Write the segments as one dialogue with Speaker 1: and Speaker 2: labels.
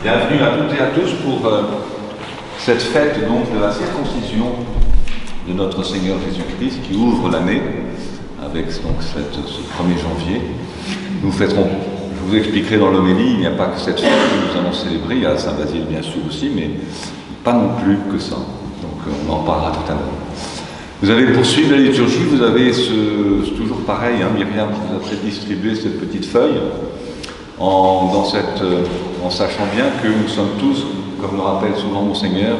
Speaker 1: Bienvenue à toutes et à tous pour cette fête donc, de la circoncision de notre Seigneur Jésus-Christ qui ouvre l'année avec donc, ce 1er janvier. Nous fêterons, je vous expliquerai dans l'homélie, il n'y a pas que cette fête que nous allons célébrer, il y a Saint-Basile bien sûr aussi, mais pas non plus que ça. Donc on en parlera tout à l'heure. Vous avez poursuivre la liturgie, vous avez toujours pareil, hein, Myriam vous a fait distribuer cette petite feuille en sachant bien que nous sommes tous, comme le rappelle souvent Monseigneur,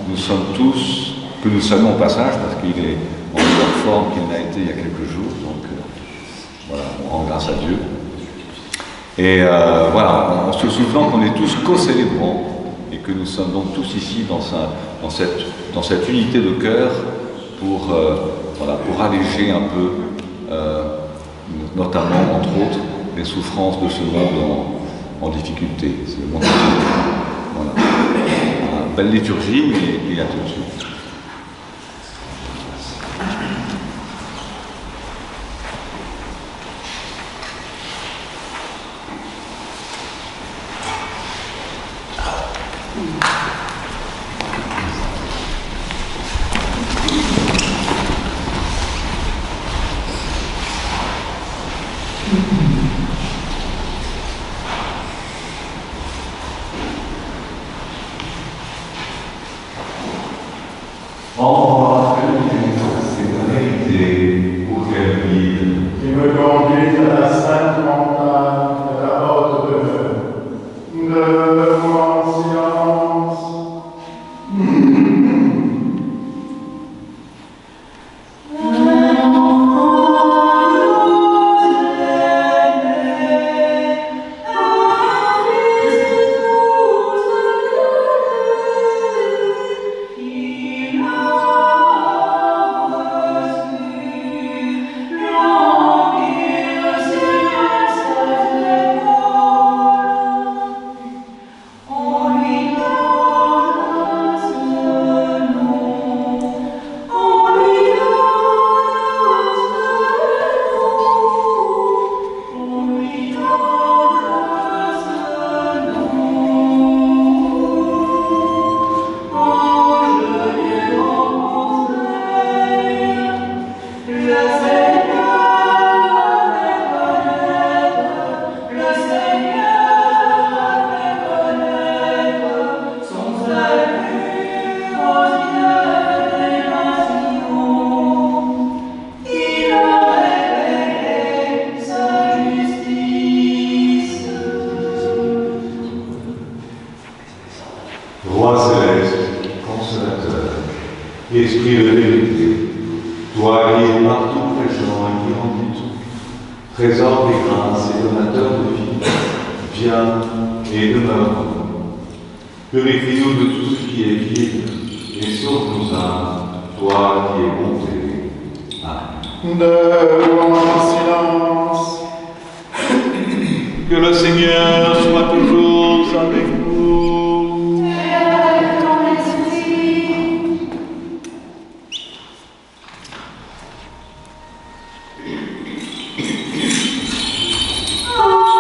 Speaker 1: nous sommes tous, que nous saluons au passage parce qu'il est en meilleure forme qu'il n'a été il y a quelques jours, donc voilà, on rend grâce à Dieu. Et voilà, en se souvenant qu'on est tous co-célébrants et que nous sommes donc tous ici dans cette unité de cœur pour alléger un peu, notamment, entre autres, les souffrances de ce monde en difficulté. C'est le monde voilà. Belle liturgie, et à tout de suite.
Speaker 2: Esprit de vérité, toi qui es partout présent et qui remplis tout, trésor des grâces et donateur de vie, viens et demeure en nous. Purifie-nous de tout ce qui est vide et sauve nos âmes, toi qui es bonté. Amen.
Speaker 3: Devant en silence.
Speaker 1: Que le Seigneur soit toujours avec vous.
Speaker 4: Oh,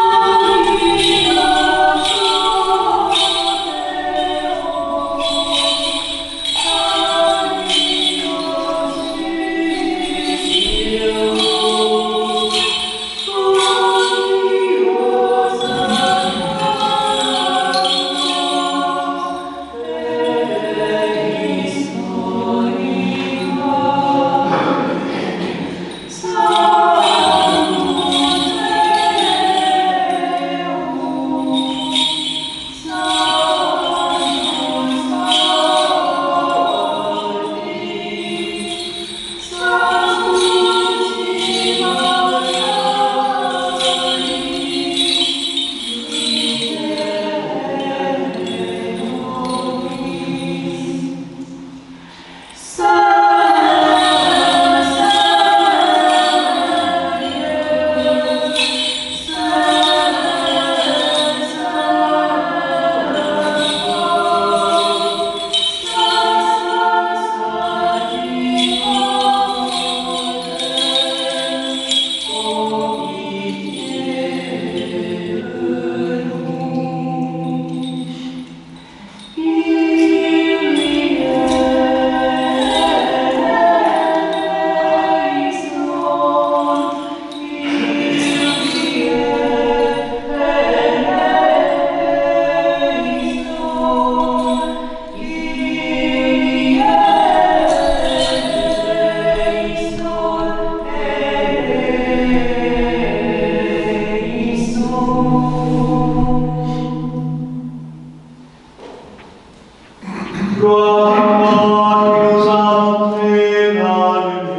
Speaker 2: Toi qui nous as montré la lumière.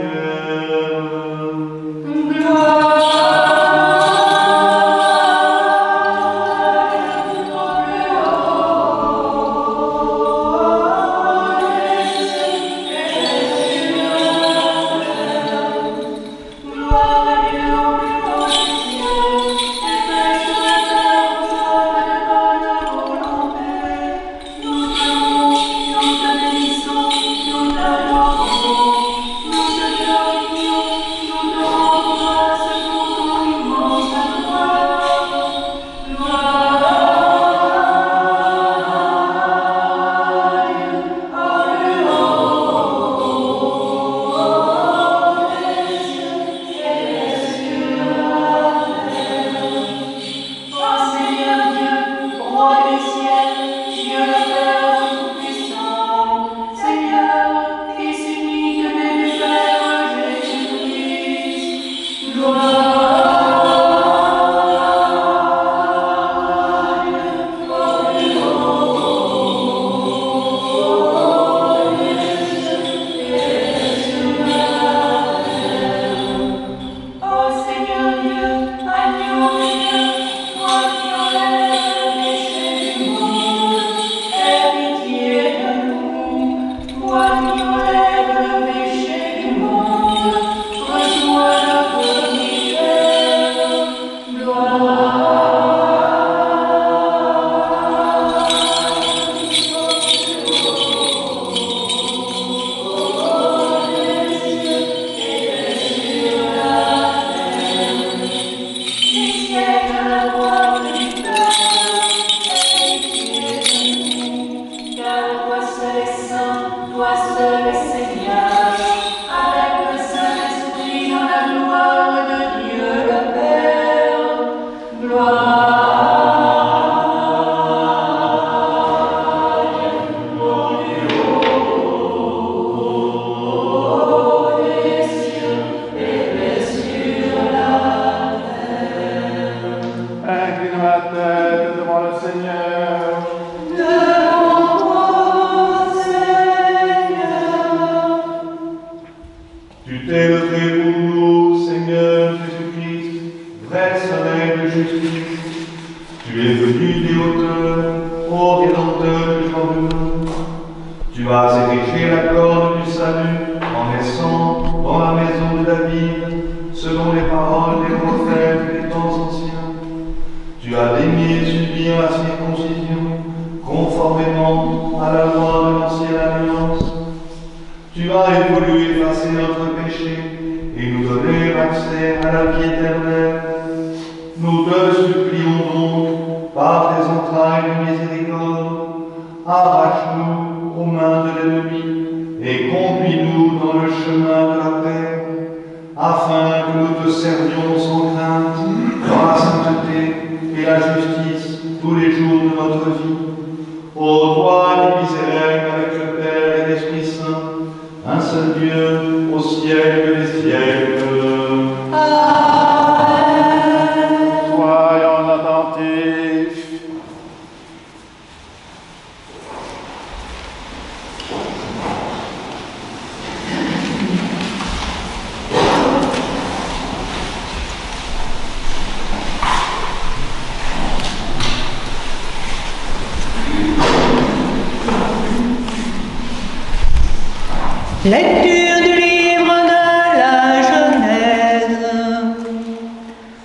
Speaker 4: Lecture du livre de la Genèse.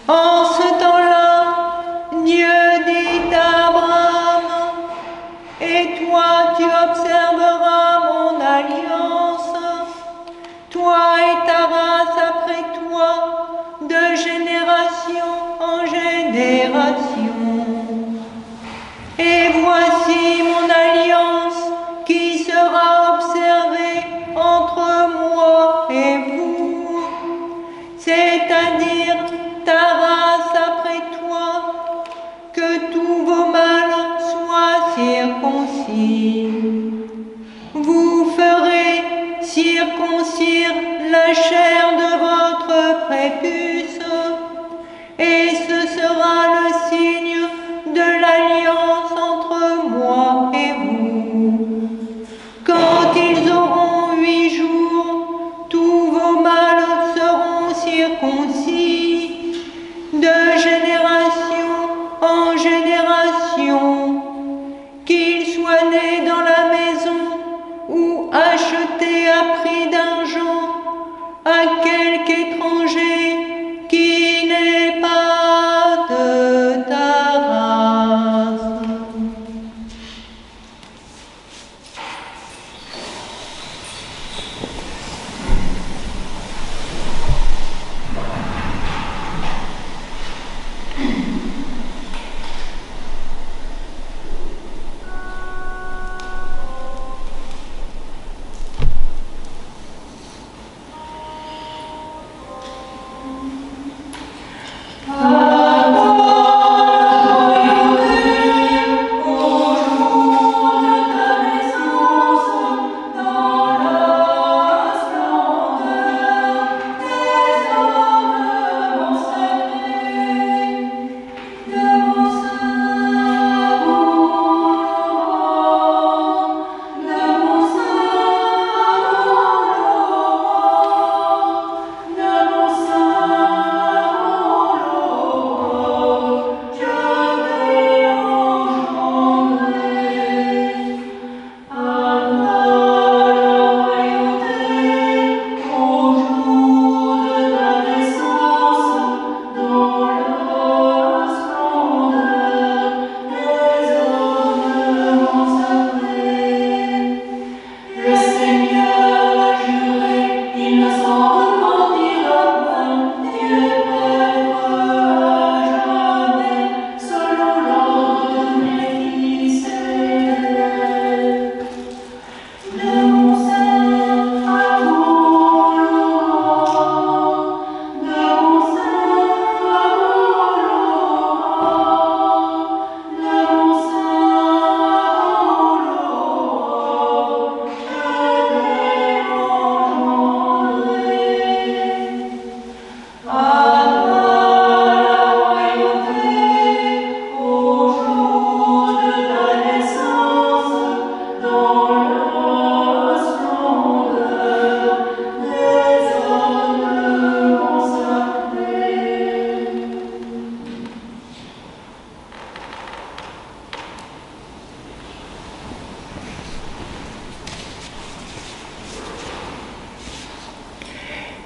Speaker 4: En ce temps-là, Dieu dit à Abraham, « Et toi, tu observeras mon alliance, toi et ta race après toi, de génération en génération. Et voici mon alliance qui sera observée entre moi et vous, c'est-à-dire ta race après toi, que tous vos mâles soient circoncis. Vous ferez circoncire la chair de votre prépuce, et ce sera le signe de l'alliance entre moi et vous.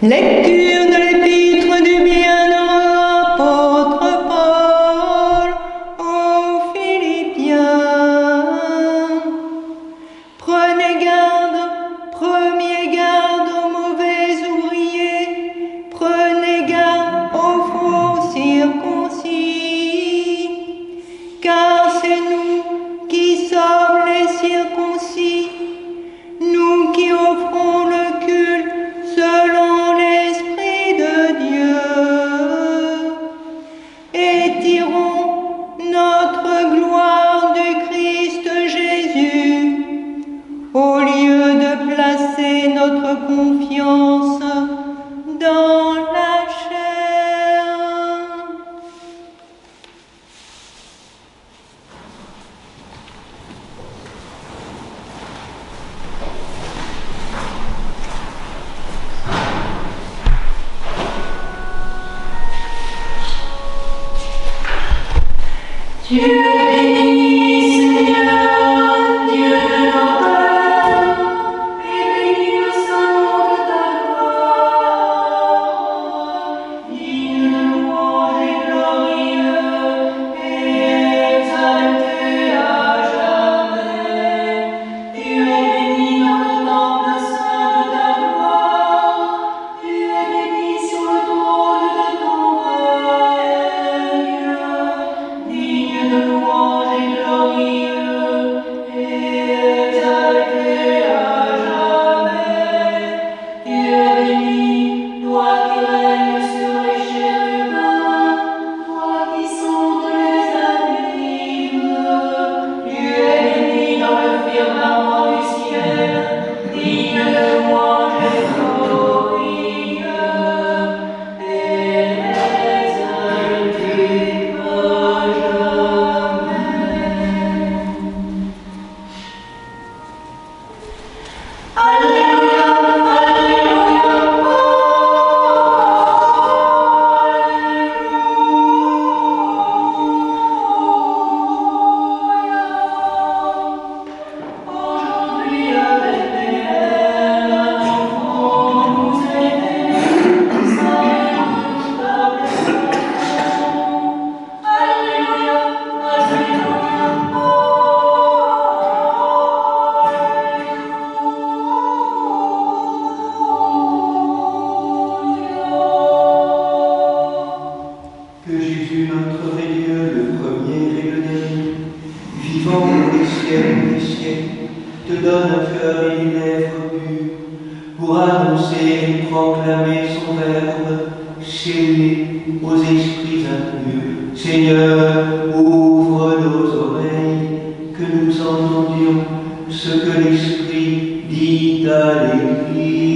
Speaker 4: Lecture de l'épître du bienheureux apôtre Paul aux Philippiens. Prenez garde aux mauvais ouvriers, prenez garde aux faux circoncis, car c'est nous qui sommes les circoncis, nous qui offrons le culte selon l'Esprit de Dieu, et tirons notre gloire du Christ Jésus, au lieu de placer notre confiance dans la chair. Dieu béni, Seigneur, Dieu de nos pères, et béni le Saint de ta gloire, digne de louange et glorieux, et exalté à jamais. Dieu est béni dans le temple saint de ta gloire, Dieu est béni sur le trône de ton règne, digne de louange et glorieux, et exalté à jamais. Dieu est béni, toi qui règnes sur les chérubins, toi qui sondes les abîmes. Dieu est béni dans le firmament du ciel, digne de louange et glorieux, et exalté à jamais. Alléluia, aujourd'hui avec Bethléem, l'enfant nous est né, salut notre Alléluia,
Speaker 5: Que Jésus, notre vrai Dieu, le premier et le dernier, vivant pour les siècles des siècles, te donne un cœur et une lèvre pure pour annoncer et proclamer son verbe, scellé aux esprits impurs. Seigneur, ouvre nos oreilles, que nous entendions ce que l'Esprit dit à l'Église.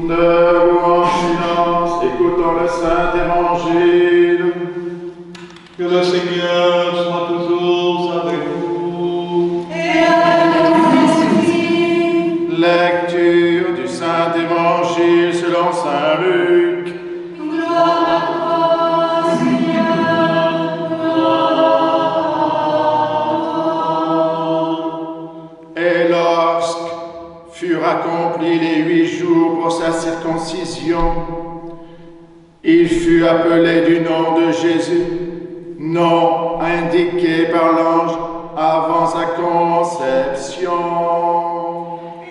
Speaker 3: Debout en silence, écoutons le Saint Évangile.
Speaker 2: Que le Seigneur soit toujours avec vous.
Speaker 4: et avec ton esprit.
Speaker 3: Lecture du Saint Évangile selon Saint Luc.
Speaker 4: Gloire à toi, Seigneur, gloire.
Speaker 3: Et lorsque furent accomplis les 8 jours pour sa circoncision, il fut appelé du nom de Jésus, nom indiqué par l'ange avant sa conception.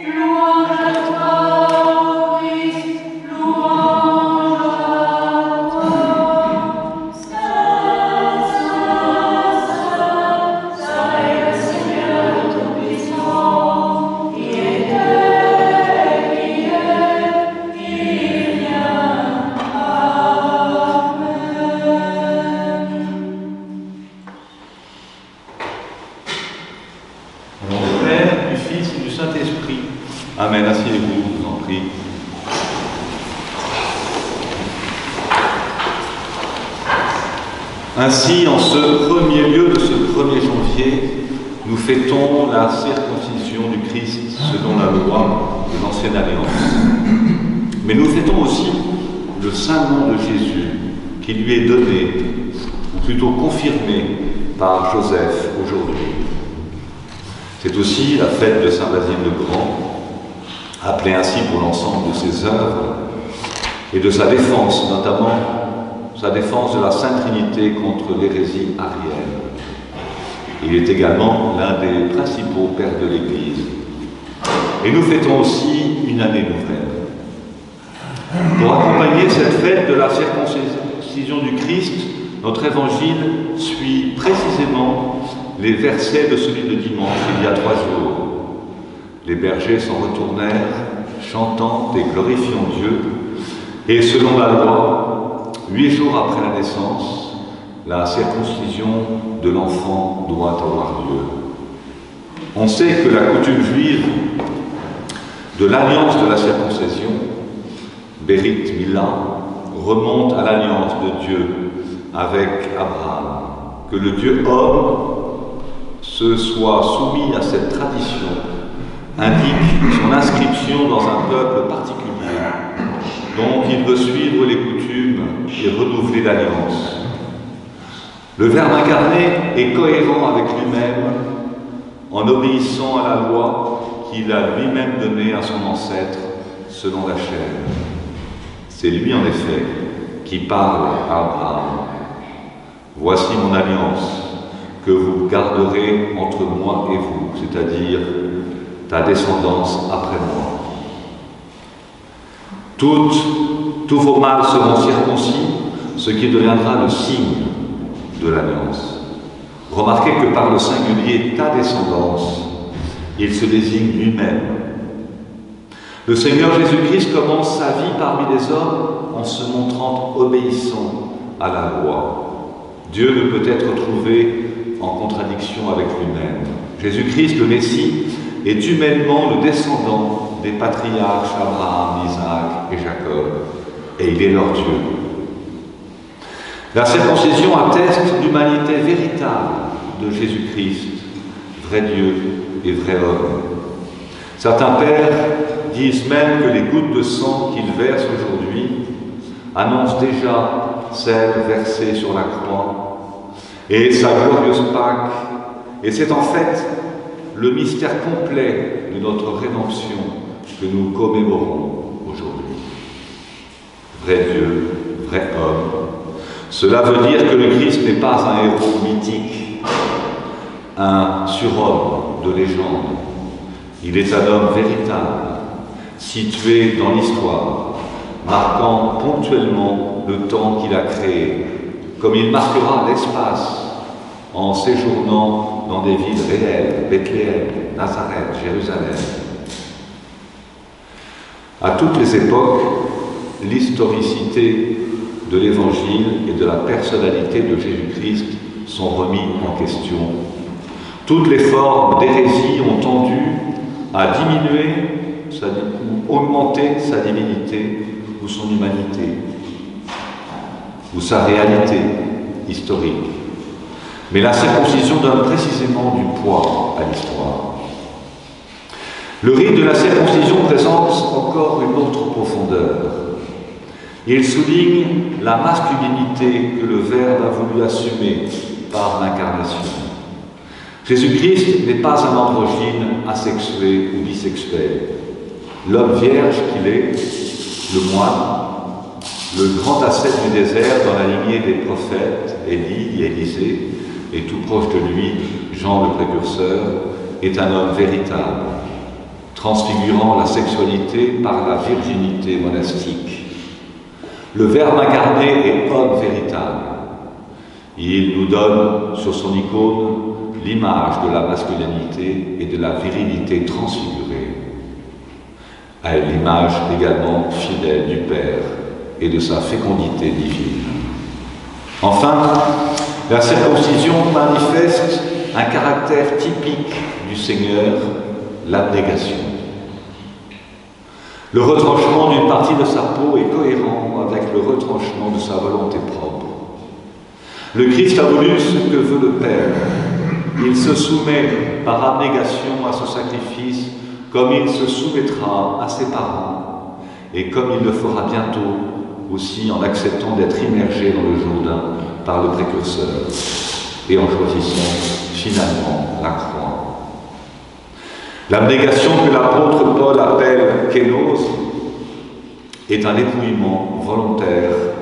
Speaker 4: Louange à toi, Christ, louange à toi. Saint, Saint, Saint, Saint est le Seigneur Tout-Puissant, qui était, qui est, qui vient. Amen.
Speaker 1: Au nom du Père, du Fils et du Saint-Esprit. Amen. Asseyez-vous, je vous en prie. Ainsi, en ce premier lieu de ce 1er janvier, nous fêtons la circoncision du Christ selon la loi de l'Ancienne Alliance. Mais nous fêtons aussi le saint nom de Jésus qui lui est donné, ou plutôt confirmé, par Joseph aujourd'hui. C'est aussi la fête de Saint Basile le Grand, appelé ainsi pour l'ensemble de ses œuvres et de sa défense, notamment sa défense de la Sainte Trinité contre l'hérésie arienne. Il est également l'un des principaux pères de l'Église. Et nous fêtons aussi une année nouvelle. Pour accompagner cette fête de la circoncision du Christ, notre évangile suit précisément les versets de celui de dimanche, il y a 3 jours. Les bergers s'en retournèrent, chantant et glorifiant Dieu, et selon la loi, 8 jours après la naissance, la circoncision de l'enfant doit avoir lieu. On sait que la coutume juive de l'alliance de la circoncision, Berit Mila, remonte à l'alliance de Dieu avec Abraham. Que le Dieu homme se soit soumis à cette tradition indique son inscription dans un peuple particulier dont il veut suivre les coutumes et renouveler l'alliance. Le Verbe incarné est cohérent avec lui-même en obéissant à la loi qu'il a lui-même donnée à son ancêtre selon la chair. C'est lui en effet qui parle à Abraham. Voici mon alliance que vous garderez entre moi et vous, c'est-à-dire ta descendance après moi. Tous vos mâles seront circoncis, ce qui deviendra le signe de l'alliance. Remarquez que par le singulier ta descendance, il se désigne lui-même. Le Seigneur Jésus-Christ commence sa vie parmi les hommes en se montrant obéissant à la loi. Dieu ne peut être trouvé en contradiction avec lui-même. Jésus-Christ, le Messie, est humainement le descendant des patriarches Abraham, Isaac et Jacob, et il est leur Dieu. La circoncision atteste l'humanité véritable de Jésus-Christ, vrai Dieu et vrai homme. Certains pères disent même que les gouttes de sang qu'il verse aujourd'hui annoncent déjà celles versées sur la croix et sa glorieuse Pâque. Et c'est en fait le mystère complet de notre rédemption que nous commémorons aujourd'hui. Vrai Dieu, vrai homme. Cela veut dire que le Christ n'est pas un héros mythique, un surhomme de légende. Il est un homme véritable, situé dans l'histoire, marquant ponctuellement le temps qu'il a créé, comme il marquera l'espace en séjournant dans des villes réelles, Bethléem, Nazareth, Jérusalem. À toutes les époques, l'historicité de l'Évangile et de la personnalité de Jésus-Christ sont remis en question. Toutes les formes d'hérésie ont tendu à diminuer ou augmenter sa divinité ou son humanité ou sa réalité historique. Mais la circoncision donne précisément du poids à l'histoire. Le rite de la circoncision présente encore une autre profondeur. Il souligne la masculinité que le Verbe a voulu assumer par l'incarnation. Jésus-Christ n'est pas un androgyne asexué ou bisexuel. L'homme vierge qu'il est, le moine, le grand ascète du désert dans la lignée des prophètes, Élie et Élisée, et tout proche de lui, Jean le précurseur, est un homme véritable, transfigurant la sexualité par la virginité monastique. Le Verbe incarné est homme véritable. Il nous donne sur son icône l'image de la masculinité et de la virilité transfigurée, à l'image également fidèle du Père et de sa fécondité divine. Enfin, la circoncision manifeste un caractère typique du Seigneur, l'abnégation. Le retranchement d'une partie de sa peau est cohérent avec le retranchement de sa volonté propre.
Speaker 2: Le Christ a voulu ce que veut le Père. Il se soumet par abnégation à ce sacrifice, comme il se soumettra à ses parents, et comme il le fera bientôt aussi en acceptant d'être immergé dans le Jourdain par le précurseur, et en choisissant finalement la croix. L'abnégation que l'apôtre Paul appelle kénose est un dépouillement volontaire.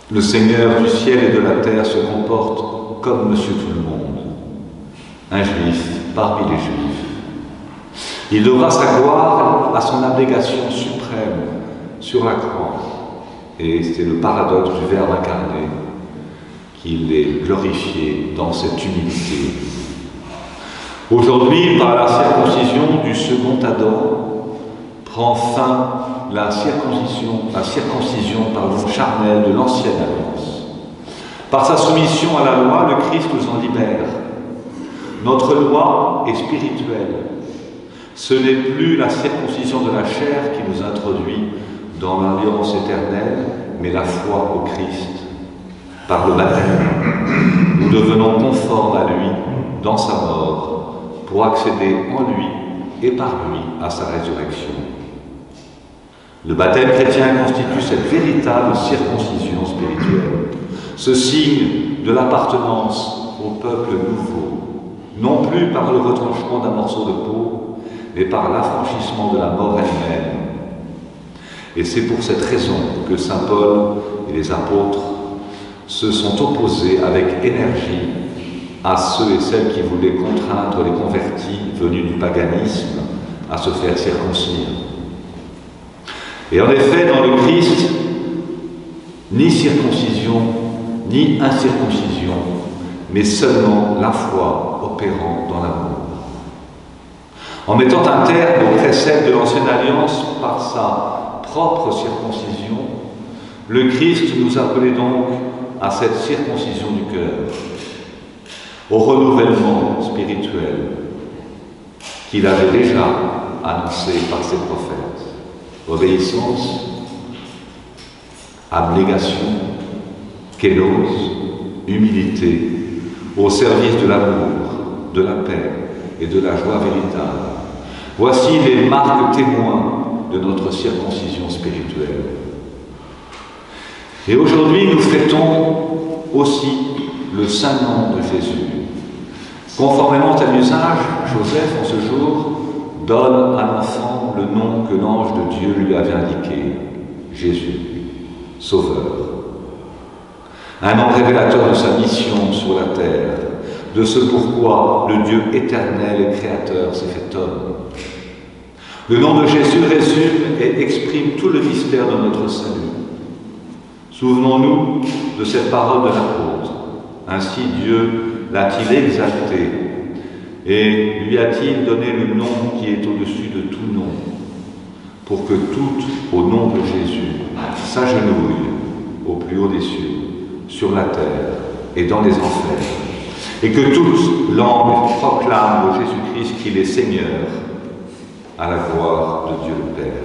Speaker 2: Le Seigneur du ciel et de la terre se comporte comme Monsieur Tout-le-Monde, un juif parmi les juifs. Il devra sa gloire à son abnégation suprême sur la croix. Et c'est le paradoxe du Verbe incarné qu'il est glorifié dans cette humilité. Aujourd'hui, par la circoncision du second Adam, prend fin la circoncision charnelle de l'ancienne alliance. Par sa soumission à la loi, le Christ nous en libère. Notre loi est spirituelle. Ce n'est plus la circoncision de la chair qui nous introduit dans l'alliance éternelle, mais la foi au Christ. Par le baptême, nous devenons conformes à lui dans sa mort pour accéder en lui et par lui à sa résurrection. Le baptême chrétien constitue cette véritable circoncision spirituelle, ce signe de l'appartenance au peuple nouveau, non plus par le retranchement d'un morceau de peau, mais par l'affranchissement de la mort elle-même. Et c'est pour cette raison que saint Paul et les apôtres se sont opposés avec énergie à ceux et celles qui voulaient contraindre les convertis venus du paganisme à se faire circoncire. Et en effet, dans le Christ, ni circoncision, ni incirconcision, mais seulement la foi opérant dans l'amour. En mettant un terme aux préceptes de l'ancienne alliance par sa propre circoncision, le Christ nous appelait donc à cette circoncision du cœur, au renouvellement spirituel qu'il avait déjà annoncé par ses prophètes. Obéissance, abnégation, kénose, humilité, au service de l'amour, de la paix et de la joie véritable. Voici les marques témoins de notre circoncision spirituelle. Et aujourd'hui, nous fêtons aussi le saint nom de Jésus. Conformément à l'usage, Joseph, en ce jour, donne à l'enfant le nom que l'ange de Dieu lui avait indiqué, Jésus, Sauveur. Un nom révélateur de sa mission sur la terre, de ce pourquoi le Dieu éternel et créateur s'est fait homme. Le nom de Jésus résume et exprime tout le mystère de notre salut. Souvenons-nous de cette parole de l'apôtre. Ainsi Dieu l'a-t-il exalté et lui a-t-il donné le nom qui est au-dessus de tout nom, pour que toutes, au nom de Jésus, s'agenouillent au plus haut des cieux, sur la terre et dans les enfers, et que toutes langues proclament au Jésus-Christ qu'il est Seigneur, à la gloire de Dieu le Père.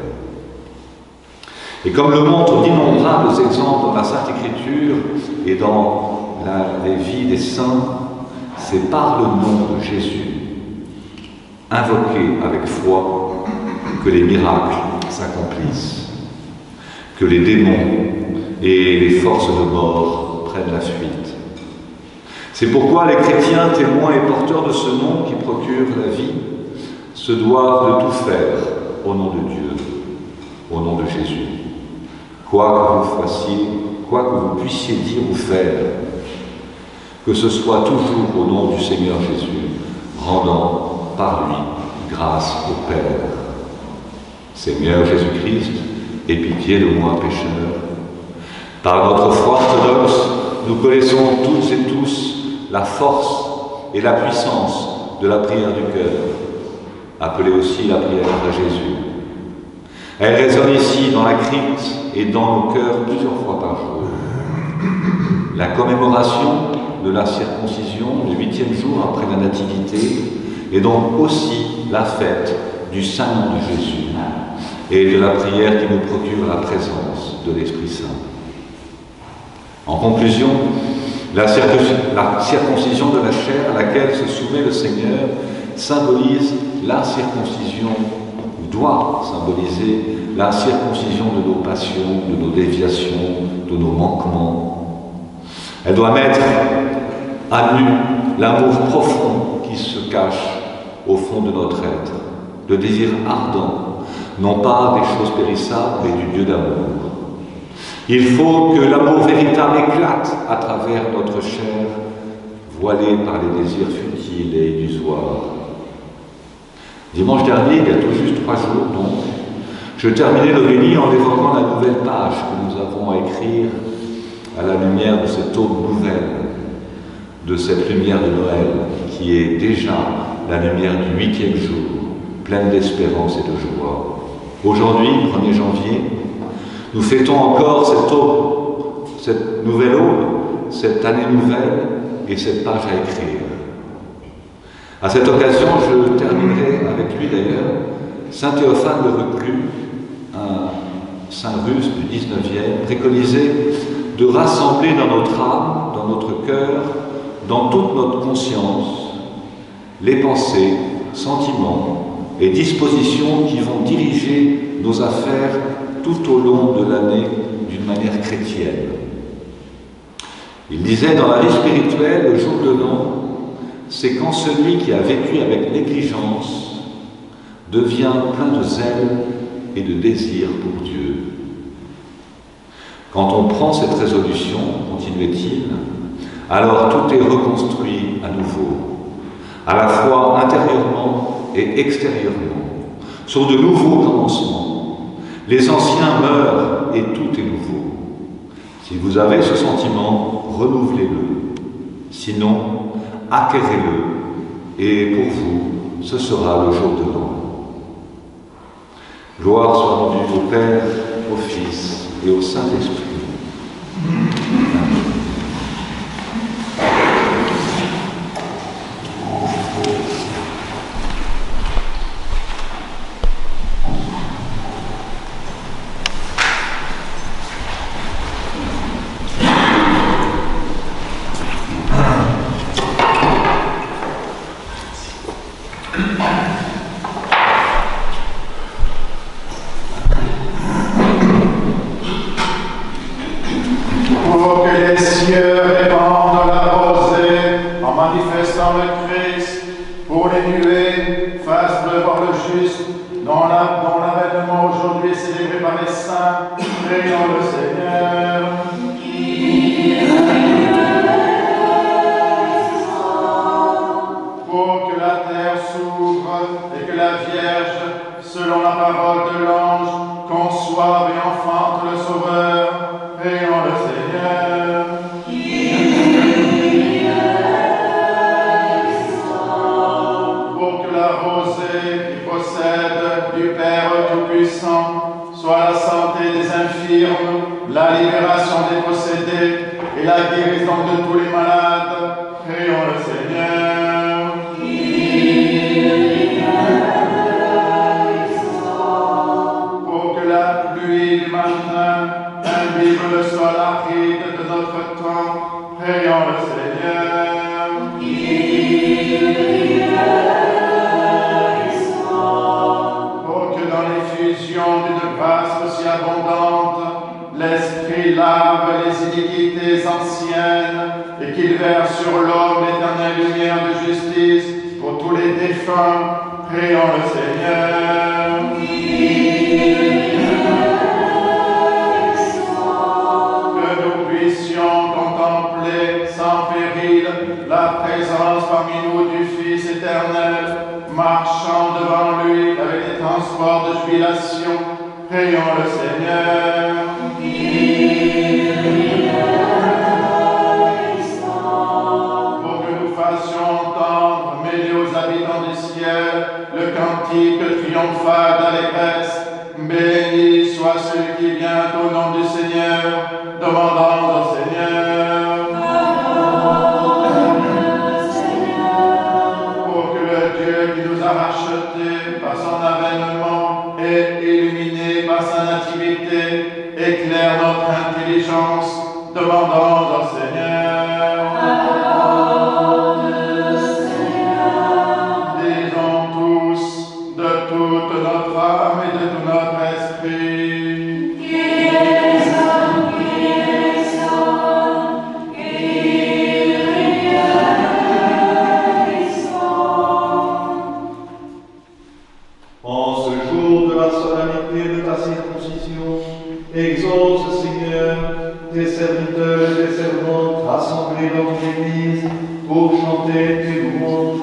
Speaker 2: Et comme le montrent d'innombrables exemples dans la Sainte Écriture et dans les vies des saints, c'est par le nom de Jésus, invoqué avec foi, que les miracles s'accomplissent, que les démons et les forces de mort prennent la fuite. C'est pourquoi les chrétiens, témoins et porteurs de ce nom qui procure la vie, se doivent de tout faire au nom de Dieu, au nom de Jésus. Quoi que vous fassiez, quoi que vous puissiez dire ou faire, que ce soit toujours au nom du Seigneur Jésus, rendant par lui grâce au Père. Seigneur Jésus-Christ, aie pitié de moi, pécheur. Par notre foi orthodoxe, nous connaissons toutes et tous la force et la puissance de la prière du cœur, appelée aussi la prière de Jésus. Elle résonne ici dans la crypte et dans nos cœurs plusieurs fois par jour. La commémoration de la circoncision, le 8e jour après la Nativité, est donc aussi la fête
Speaker 1: du saint nom de Jésus et de la prière qui nous procure la présence de l'Esprit Saint. En conclusion, la circoncision de la chair à laquelle se soumet le Seigneur symbolise la circoncision, ou doit symboliser la circoncision de nos passions, de nos déviations, de nos manquements. Elle doit mettre à nu l'amour profond qui se cache au fond de notre être, le désir ardent, non pas des choses périssables, mais du Dieu d'amour. Il faut que l'amour véritable éclate à travers notre chair, voilée par les désirs futiles et illusoires. Dimanche dernier, il y a tout juste 3 jours donc, je terminais l'Aurélie en évoquant la nouvelle page que nous avons à écrire à la lumière de cette aube nouvelle, de cette lumière de Noël, qui est déjà la lumière du 8e jour, pleine d'espérance et de joie. Aujourd'hui, 1er janvier, nous fêtons encore cette aube, cette nouvelle aube, cette année nouvelle et cette page à écrire. À cette occasion, je terminerai avec lui d'ailleurs, saint Théophane le Reclus, un saint russe du 19e, préconisait de rassembler dans notre âme, dans notre cœur, dans toute notre conscience, les pensées, sentiments et dispositions qui vont diriger nos affaires tout au long de l'année d'une manière chrétienne. Il disait, dans la vie spirituelle, le jour de l'an, c'est quand celui qui a vécu avec négligence devient plein de zèle et de désir pour Dieu. Quand on prend cette résolution, continuait-il, alors tout est reconstruit à nouveau, à la fois intérieurement et extérieurement, sur de nouveaux commencements. Les anciens meurent et tout est nouveau. Si vous avez ce sentiment, renouvelez-le. Sinon, acquérez-le. Et pour vous, ce sera le jour de l'an. Gloire soit rendue au Père, au Fils et au Saint-Esprit.
Speaker 3: Pour que les cieux répandent la rosée en manifestant le Christ, pour les nuées fassent pleuvoir le juste, dont l'avènement aujourd'hui est célébré par les saints, prions le Seigneur. Pour que la terre s'ouvre et que la Vierge, selon la parole de l'ange, conçoive et enfante le Sauveur, prions le Seigneur. Pour que la rosée qui possède du Père Tout-Puissant soit la santé des infirmes, la libération des possédés et la guérison de tous les malades, prions le Seigneur. Pour que la pluie du matin imbibe le sol aride de notre temps, prions le Seigneur. Pour que dans l'effusion d'une Pâque aussi abondante, l'Esprit lave les iniquités anciennes et qu'il verse sur l'homme l'éternelle lumière de justice pour tous les défunts, prions le Seigneur. Que nous puissions contempler sans péril la présence parmi nous du Fils éternel, marchant devant lui avec des transports de jubilation, prions le Seigneur. Pour que nous fassions entendre, mêlés aux habitants du ciel, le cantique triomphal d'allégresse, béni soit celui qui vient au nom du Seigneur, demandons au Seigneur. Pour que le Dieu qui nous a rachetés par son avènement
Speaker 2: du monde.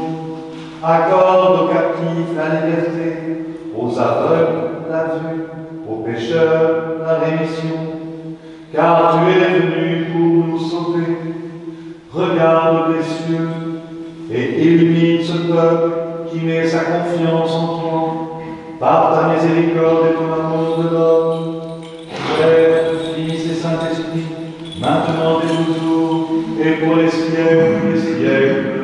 Speaker 2: Accorde aux captifs la liberté, aux aveugles la vue, aux pécheurs la rémission. Car tu es venu pour nous sauver. Regarde les cieux et illumine ce peuple qui met sa confiance en toi. Par ta miséricorde et ton amour de l'homme, Père, Fils et Saint-Esprit, maintenant et toujours, et pour les siècles des siècles.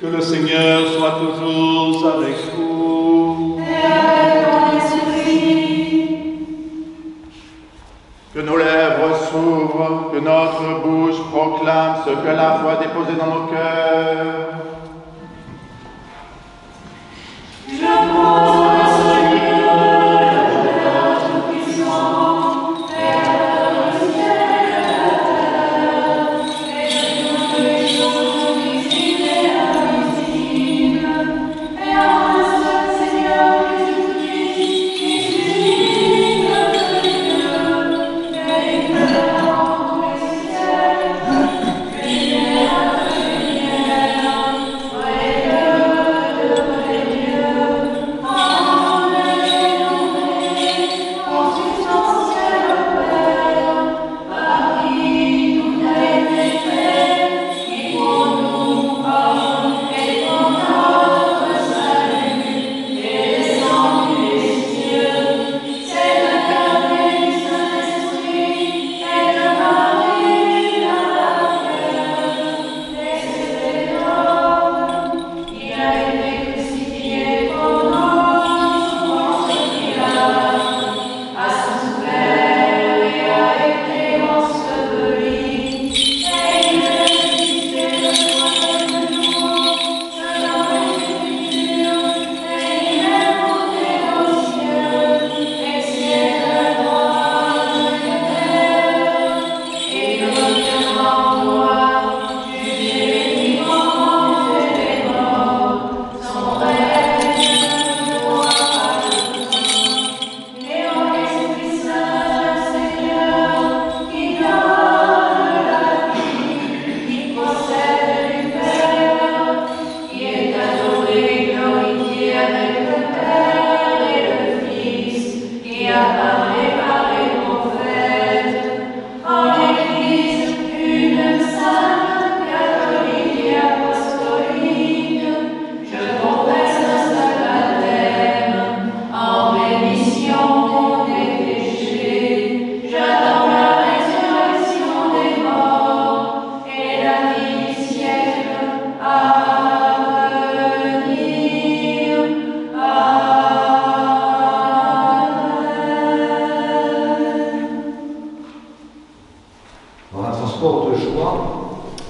Speaker 3: Que le Seigneur soit toujours avec vous.
Speaker 4: Et avec ton esprit.
Speaker 3: Que nos lèvres s'ouvrent, que notre bouche proclame ce que la foi déposée dans nos cœurs.
Speaker 4: Je crois au Seigneur, le Père Tout-Puissant, Créateur du ciel et de la terre, et de toutes les choses visibles et invisibles, et en un seul Seigneur Jésus-Christ, qui suscite de Dieu, et qui demeure dans tous les siècles, lumière de lumière, vrai Dieu de vrai Dieu.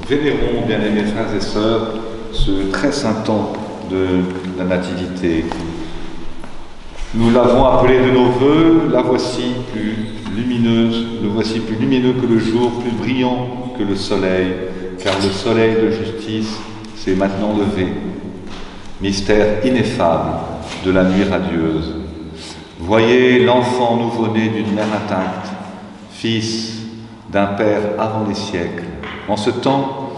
Speaker 1: Vénérons, bien-aimés frères et sœurs, ce très saint temps de la Nativité. Nous l'avons appelé de nos voeux, la voici plus lumineuse, le voici plus lumineux que le jour, plus brillant que le soleil, car le soleil de justice s'est maintenant levé. Mystère ineffable de la nuit radieuse. Voyez l'enfant nouveau-né d'une mère intacte, fils d'un père avant les siècles. En ce temps,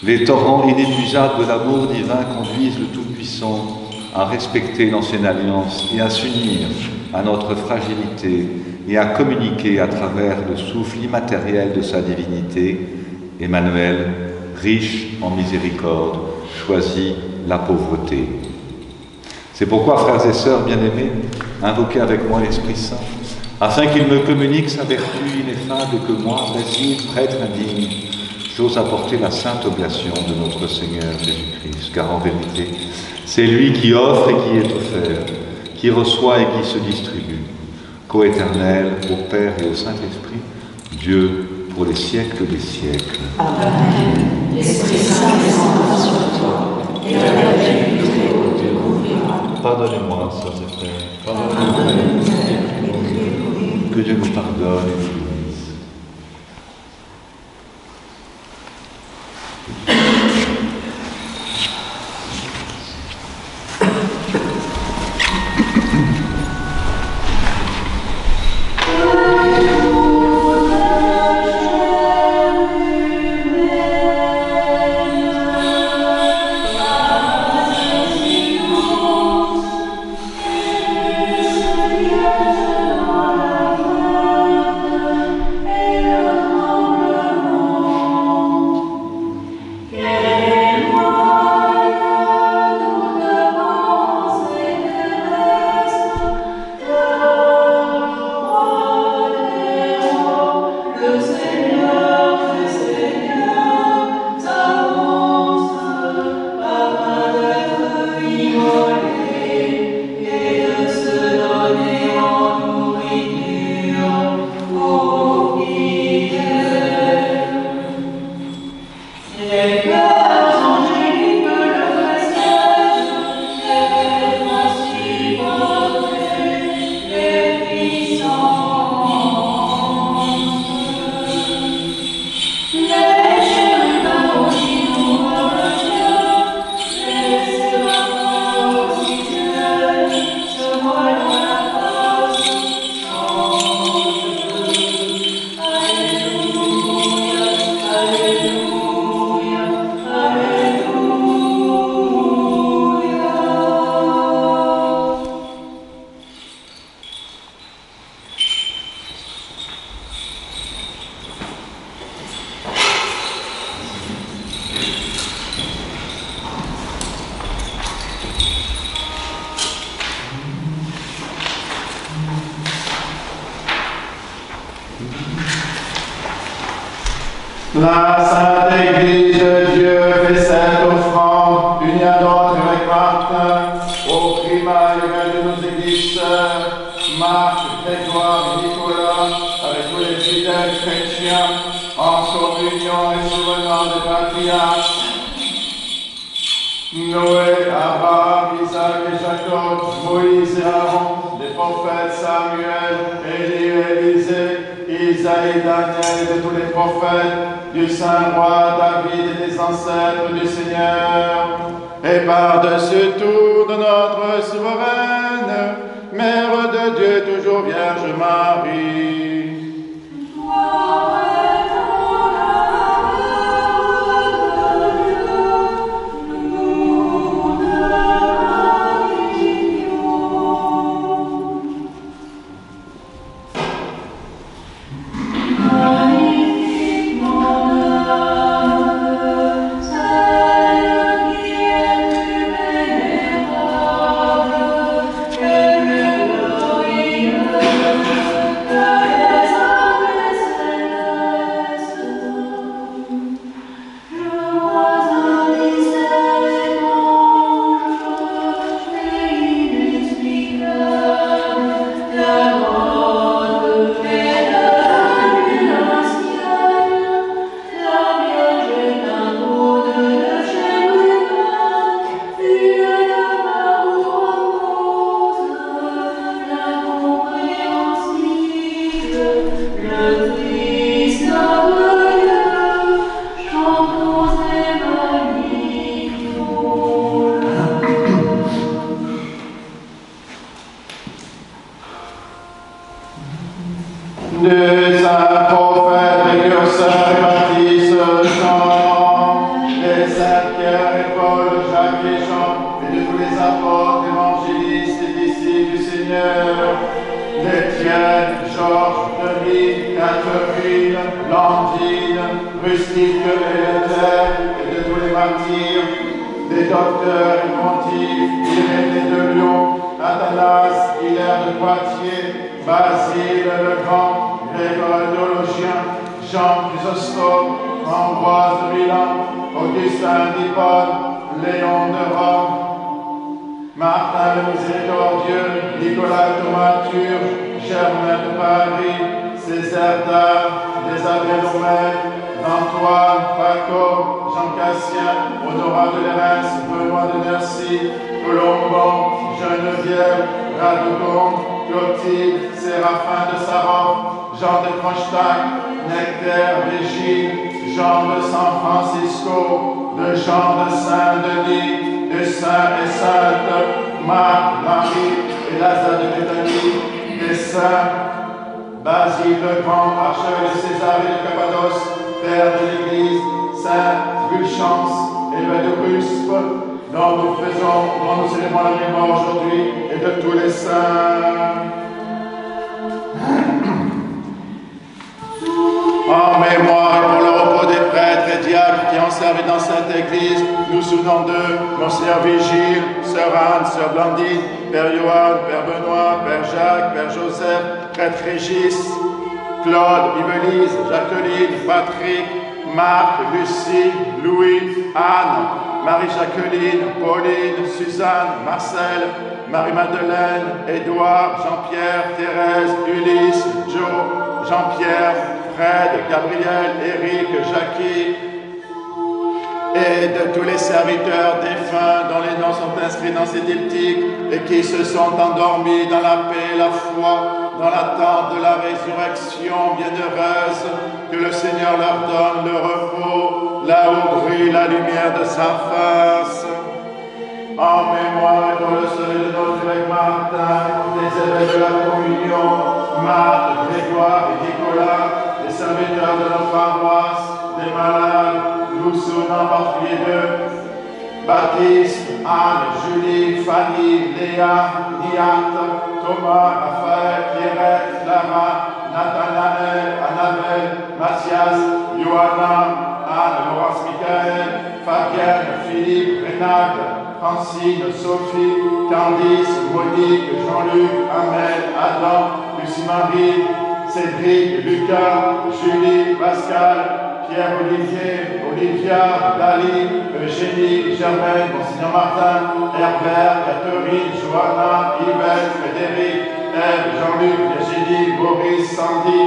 Speaker 1: les torrents inépuisables de l'amour divin conduisent le Tout-Puissant à respecter l'ancienne alliance et à s'unir à notre fragilité et à communiquer à travers le souffle immatériel de sa divinité. Emmanuel, riche en miséricorde, choisit la pauvreté. C'est pourquoi, frères et sœurs bien-aimés, invoquez avec moi l'Esprit Saint, afin qu'il me communique sa vertu ineffable et que moi, Basile, prêtre indigne, j'ose apporter la sainte oblation de notre Seigneur Jésus-Christ. Car en vérité, c'est lui qui offre et qui est offert, qui reçoit et qui se distribue, coéternel au Père et au Saint-Esprit, Dieu pour les siècles des siècles.
Speaker 6: Amen. L'Esprit Saint descendra sur toi, et la vertu du Très-Haut te couvrira.
Speaker 1: Pardonnez-moi, sœurs et frères. Pardonnez-moi. Que Dieu nous pardonne et nous bénisse.
Speaker 4: Que
Speaker 3: La Sainte Église de Dieu fait cette offrande, unie à d'autres avec Martin, au primat égal de nos églises sœurs, Marc, Grégoire et Nicolas, avec tous les fidèles chrétiens, en communion et souvenant des patriarches, Noé, Abraham, Isaac et Jacob, Moïse et Aaron, les prophètes Samuel, Élie et Élisée, Isaïe, Daniel et de tous les prophètes, du saint roi David et des ancêtres du Seigneur, et par-dessus tout de notre souveraine, Mère de Dieu, toujours Vierge Marie. De saint prophète précurseur et baptiste Jean, des saints Pierre et Paul, Jacques et Jean, et de tous les apôtres, évangélistes et disciples du Seigneur, d'Étienne, Georges, Denis, Catherine, Landine, Rustique et Luther, et de tous les martyrs, des docteurs et pontifes, Irénée de Lyon, Athanas, Hilaire de Poitiers, Basile le Grand, Grégoire le théologien, Jean Chrysostome, Ambroise de Milan, Augustin d'Hippone, Léon de Rome, Martin le Miséricordieux, Nicolas Thomas Turge, Germain de Paris, Césaire d'Ars, des Abbés Antoine, Paco, Jean Cassien, Honorat de Lérins, Benoît de Nercy, Colombon, Geneviève, Radogon, Clotilde, Séraphin de Sarov, Jean de Fronstein, Nectaire, Régine, Jean de San Francisco, de Jean de Saint-Denis, de Saint et Sainte, Marc, Marie et Lazare de Béthanie, des saints, Basile le Grand, archevêque de Césarée de Cappadoce, Père de l'Église, Saint Fulgence et Ruspe, dont nous célébrons la mémoire aujourd'hui, et de tous les saints. En mémoire et pour le repos des prêtres et diacres qui ont servi dans cette église, nous souvenons d'eux, Monseigneur Vigile, Sœur Anne, Sœur Blandine, Père Johan, Père Benoît, Père Jacques, Père Joseph, Prêtre Régis, Claude, Yvelise, Jacqueline, Patrick, Marc, Lucie, Louis, Anne, Marie-Jacqueline, Pauline, Suzanne, Marcel, Marie-Madeleine, Édouard, Jean-Pierre, Thérèse, Ulysse, Joe, Jean-Pierre, Fred, Gabriel, Éric, Jackie, et de tous les serviteurs défunts dont les noms sont inscrits dans ces diptyques et qui se sont endormis dans la paix et la foi, dans l'attente de la résurrection bienheureuse, que le Seigneur leur donne le repos, là où brille la lumière de sa face. En mémoire et pour le salut de notre évêque Martin, des évêques de la communion, Marthe, Grégoire et Nicolas, les serviteurs de notre paroisse, des malades, nous souvenons en particulier d'eux, Baptiste, Anne, Julie, Fanny, Léa, Niat, Thomas, Raphaël, Pierrette, Clara, Nathanaël, Annabelle, Mathias, Johanna, Anne, Laurence, Michael, Fabienne, Philippe, Renate, Francine, Sophie, Candice, Monique, Jean-Luc, Amel, Adam, Lucie-Marie, Cédric, Lucas, Julie, Pascal, Pierre-Olivier, Olivia, Dali, Eugénie, Germaine, Monseigneur Martin, Herbert, Catherine, Johanna, Yvette, Frédéric, Ève, Jean-Luc, Virginie, Maurice, Sandy,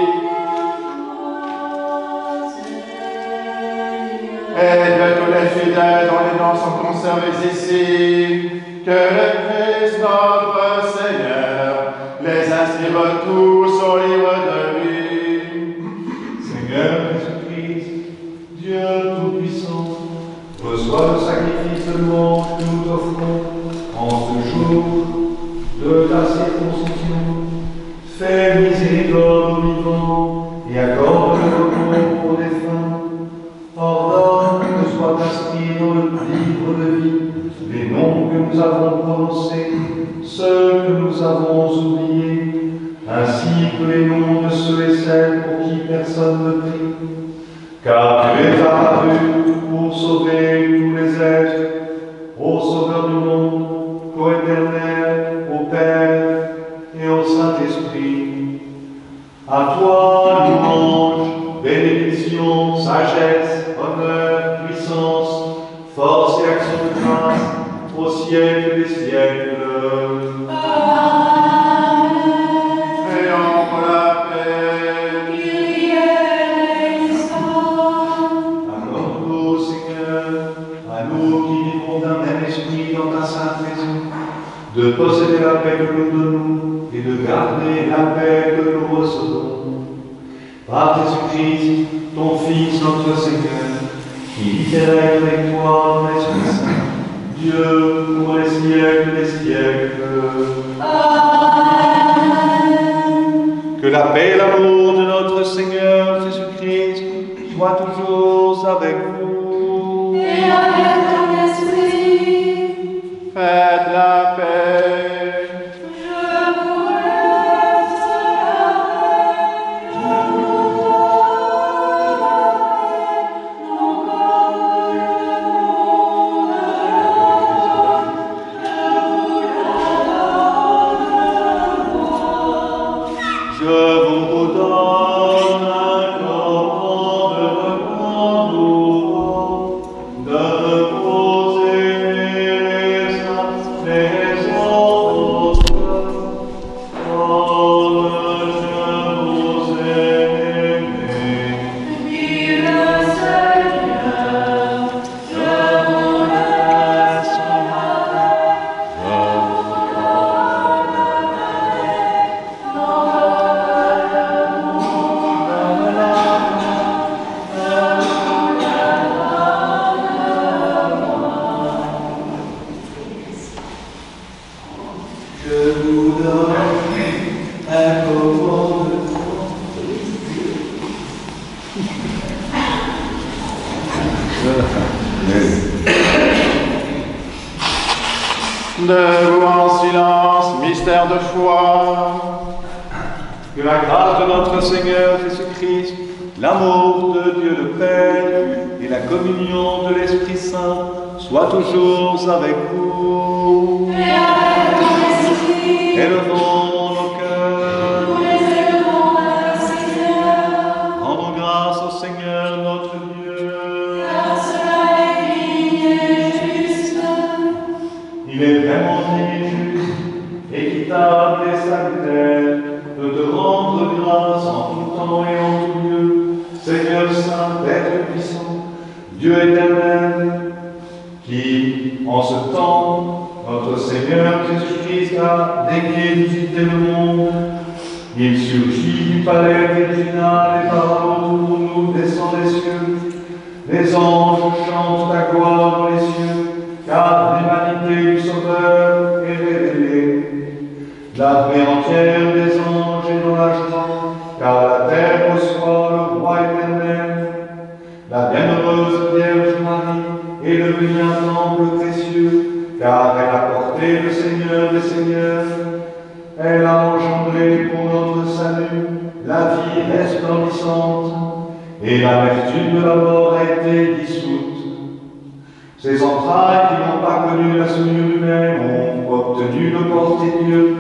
Speaker 3: et de tous les fidèles dont les noms sont conservés ici, que le Christ notre Seigneur les inscrive tous au livre de vie.
Speaker 2: Seigneur Jésus-Christ, Dieu Tout-Puissant, reçois le sacrifice de louange que nous t'offrons en ce jour de ta circoncision. Fais miséricorde aux vivants et accorde le repos aux défunts. Ordonne que soient inscrits dans le livre de vie les noms que nous avons prononcés, ceux que nous avons oubliés, ainsi que les noms de ceux et celles pour qui personne ne prie. Car tu es apparu pour sauver tous les êtres, ô Sauveur du monde, co-éternel, au Père et au Saint-Esprit. À toi, louange, bénédiction, sagesse, honneur, puissance, force et action de grâce, au siècle des siècles.
Speaker 3: Prions pour la paix.
Speaker 2: Accorde-nous, Seigneur, à nous qui vivons d'un même esprit dans ta sainte maison, de posséder la paix que nous donnons et de garder la paix que nous recevons. Par Jésus-Christ, ton Fils, notre Seigneur, qui vit et règne avec toi dans l'Esprit Saint, Dieu pour les siècles des siècles. Que la paix et l'amour de notre Seigneur Jésus-Christ soient toujours avec vous.
Speaker 6: Et avec ton esprit,
Speaker 3: Faites la paix.
Speaker 6: je vous laisse la paix, je vous donne la paix, non comme le monde la donne, je vous la donne moi.
Speaker 2: Je vous donne un commandement nouveau, de vous aimer les uns les autres, comme je vous ai aimé.
Speaker 6: Dit le Seigneur, je vous laisse la paix, je vous donne la paix, non comme le monde la donne, je vous
Speaker 5: Je vous donne un commandement.
Speaker 3: Debout en silence, mystère de foi.
Speaker 2: Que la grâce de notre Seigneur Jésus-Christ, l'amour de Dieu le Père et la communion de l'Esprit Saint soient toujours avec vous.
Speaker 6: et avec ton esprit,
Speaker 2: Élevons nos cœurs,
Speaker 6: nous les élevons à le Seigneur,
Speaker 2: rendons grâce au Seigneur notre Dieu.
Speaker 6: car cela est digne et juste.
Speaker 2: Il est vraiment digne et juste, équitable et salutaire de te rendre grâce en tout temps et en tout lieu, Seigneur Saint, Père puissant, Dieu éternel, qui, en ce temps, notre Seigneur Jésus-Christ a daigné visiter le monde. Il surgit du palais virginal et par pour nous descend des cieux. Les anges chantent ta gloire dans les cieux, car l'humanité du Sauveur est révélée. La paix entière des anges est dans la joie, car la terre reçoit le roi éternel. La bienheureuse Vierge Marie est devenue un temple précieux, car elle a porté le Seigneur des Seigneurs. Elle a engendré pour notre salut la vie resplendissante, et l'amertume de la mort a été dissoute. Ces entrailles qui n'ont pas connu la souillure humaine ont obtenu de porter Dieu.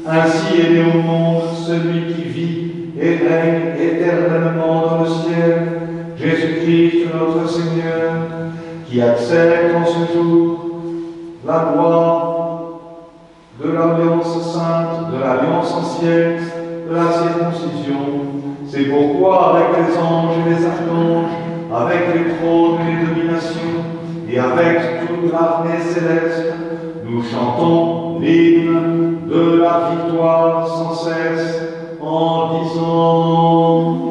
Speaker 2: Ainsi est né au monde celui qui vit et règne éternellement dans le ciel, Jésus-Christ notre Seigneur, qui accepte en ce jour la loi de l'alliance sainte, de l'alliance ancienne, de la circoncision. C'est pourquoi avec les anges et les archanges, avec les trônes et les dominations, et avec toute l'armée céleste, nous chantons l'hymne de la victoire sans cesse en disant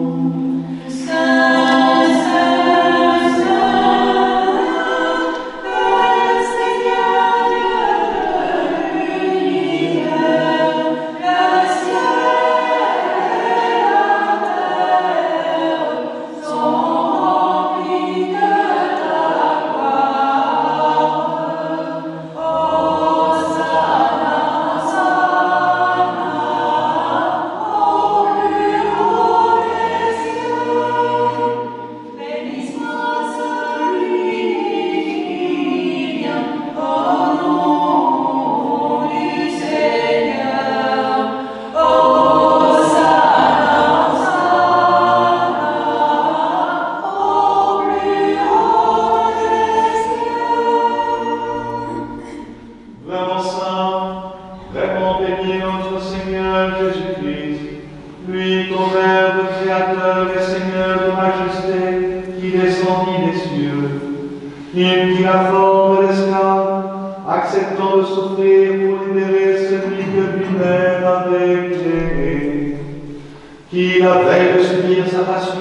Speaker 2: qui, la veille de subir sa passion,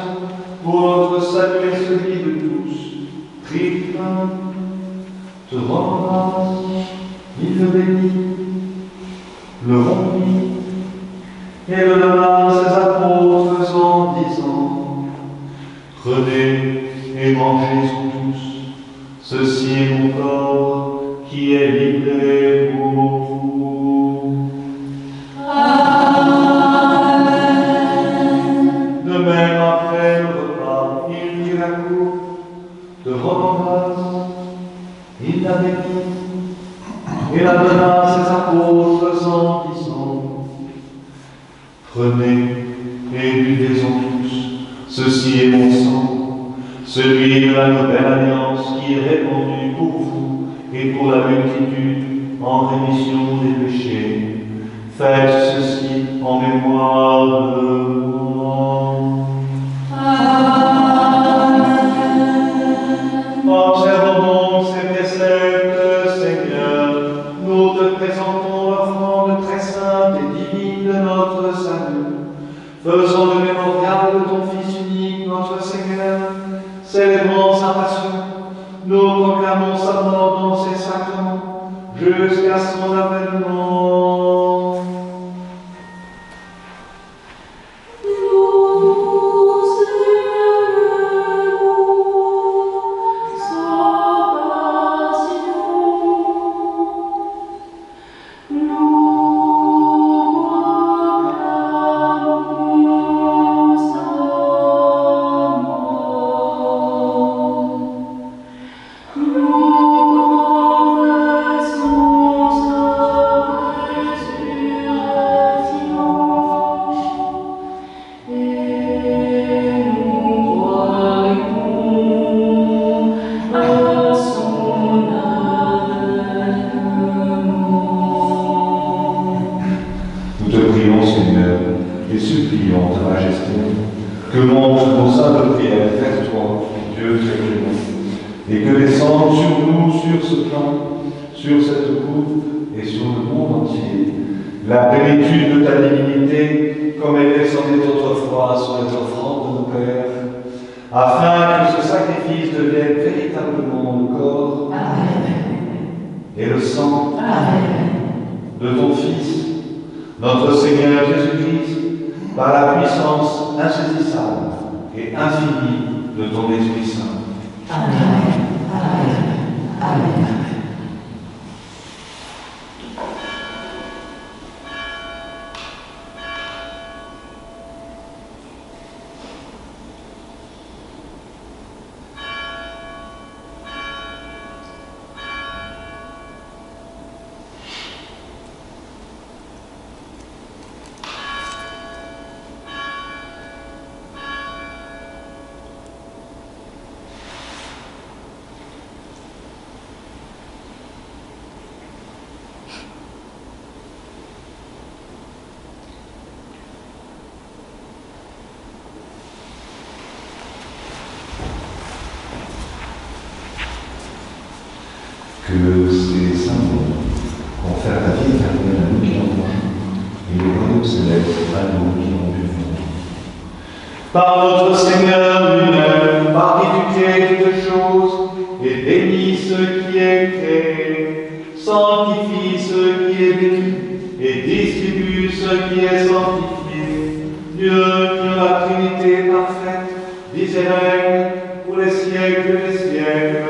Speaker 2: pour notre salut et celui de tous, prit du pain, te rend grâce, il le bénit, le rompit, et le donna à ses apôtres en disant, prenez et mangez-en tous, ceci est mon corps qui est livré pour vous. De même, après le repas, il prit la coupe, te rendant grâce, il la bénit, et la donna à ses apôtres en disant, prenez et buvez-en tous, ceci est mon sang, celui de la nouvelle alliance qui est répandu pour vous et pour la multitude en rémission des péchés. Faites ceci en mémoire de moi. Observons donc ces préceptes, Seigneur. Nous te présentons l'offrande très sainte et divine de notre salut. Faisons le mémorial de ton Fils unique, notre Seigneur. Célébrons sa passion. Nous proclamons sa mort dans ses sacrements jusqu'à son avènement. La plénitude de ta divinité, comme elle descendait autrefois sur les offrandes de nos pères, afin que ce sacrifice devienne véritablement le corps et le sang de ton Fils, notre Seigneur Jésus-Christ, par la puissance insaisissable et infinie de ton Esprit Saint.
Speaker 6: Amen. Amen. Amen.
Speaker 2: que ces symboles confèrent la vie éternelle à nous qui en croyons et le royaume céleste à nous qui en buvons. Par notre Seigneur lui-même, par qui tu crées toutes choses, et bénis ce qui est créé, sanctifie ce qui est béni, et distribue ce qui est sanctifié. Dieu, qui est la Trinité parfaite, vis et règne pour les siècles des siècles.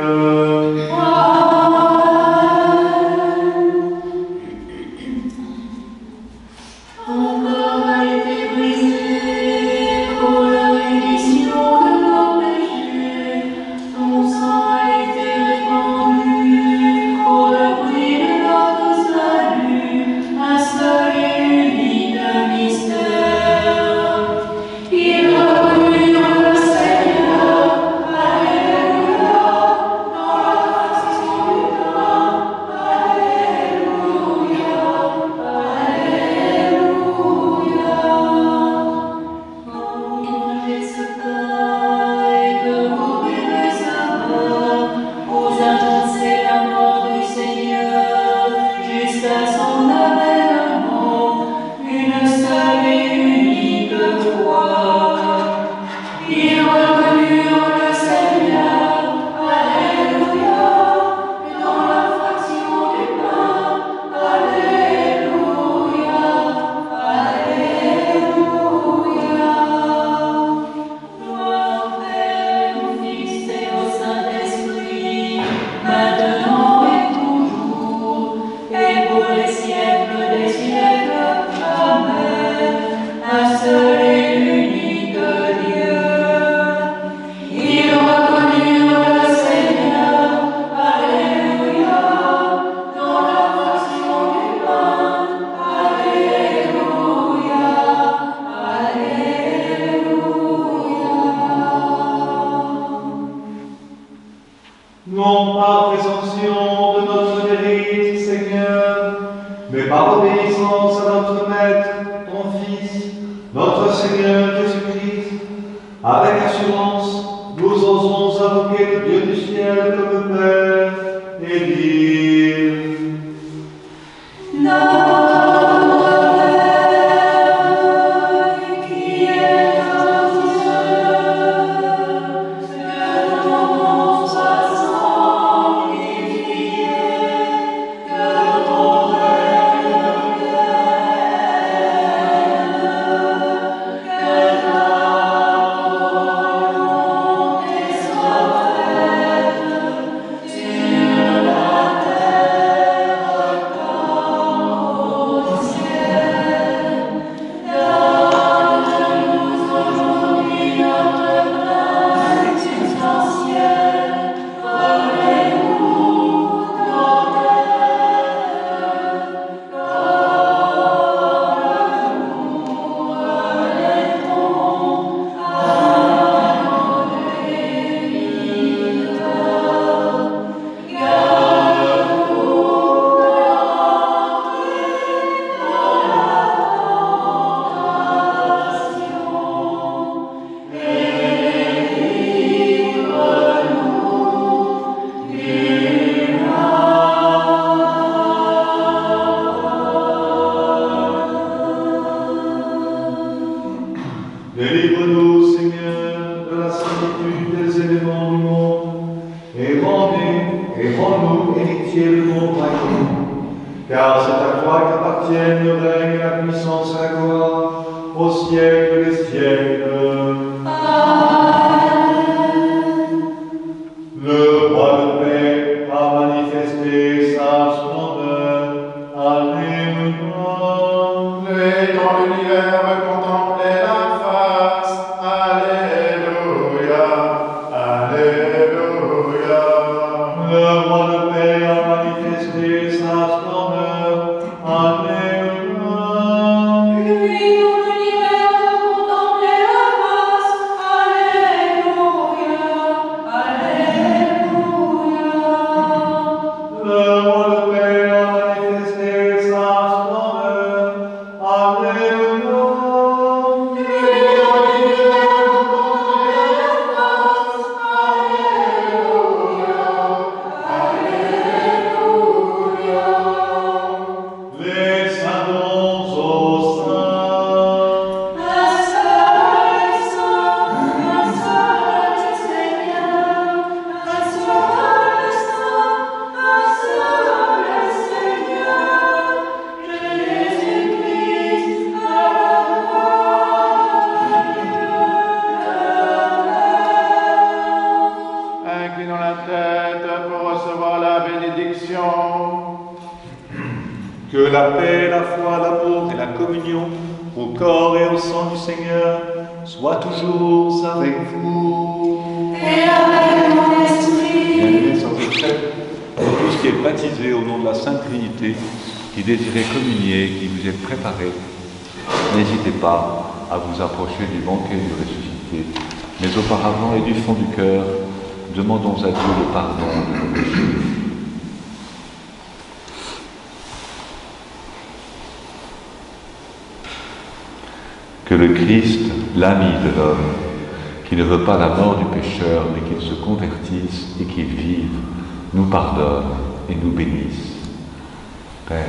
Speaker 2: Non par présomption de notre mérite, Seigneur, mais par obéissance à notre Maître, ton Fils, notre Seigneur Jésus-Christ. Avec assurance, nous osons invoquer le Dieu du ciel comme Père et dire: Délivre-nous, Seigneur, de la solitude des éléments du monde, et rends-nous héritiers de ton royaume. Car c'est à toi qu'appartiennent le règne, la puissance et la gloire, au siècle des siècles. Le roi de paix a manifesté sa splendeur. Alléluia.
Speaker 3: Les dans l'univers contemplaient la face. Alléluia. Alléluia.
Speaker 2: Le roi de paix a manifesté sa splendeur. Alléluia.
Speaker 4: Lui dont l'univers
Speaker 2: Que la paix, la foi, l'amour et la communion au corps et au sang du Seigneur soient toujours avec vous.
Speaker 6: Et avec mon esprit.
Speaker 1: Bien-aimés sœurs et frères, pour tous qui êtes baptisés au nom de la Sainte Trinité, qui désirez communier, qui vous êtes préparés, n'hésitez pas à vous approcher du banquet du ressuscité. Mais auparavant et du fond du cœur, demandons à Dieu le pardon de nos péchés. Que le Christ, l'ami de l'homme, qui ne veut pas la mort du pécheur, mais qu'il se convertisse et qu'il vive, nous pardonne et nous bénisse. Père,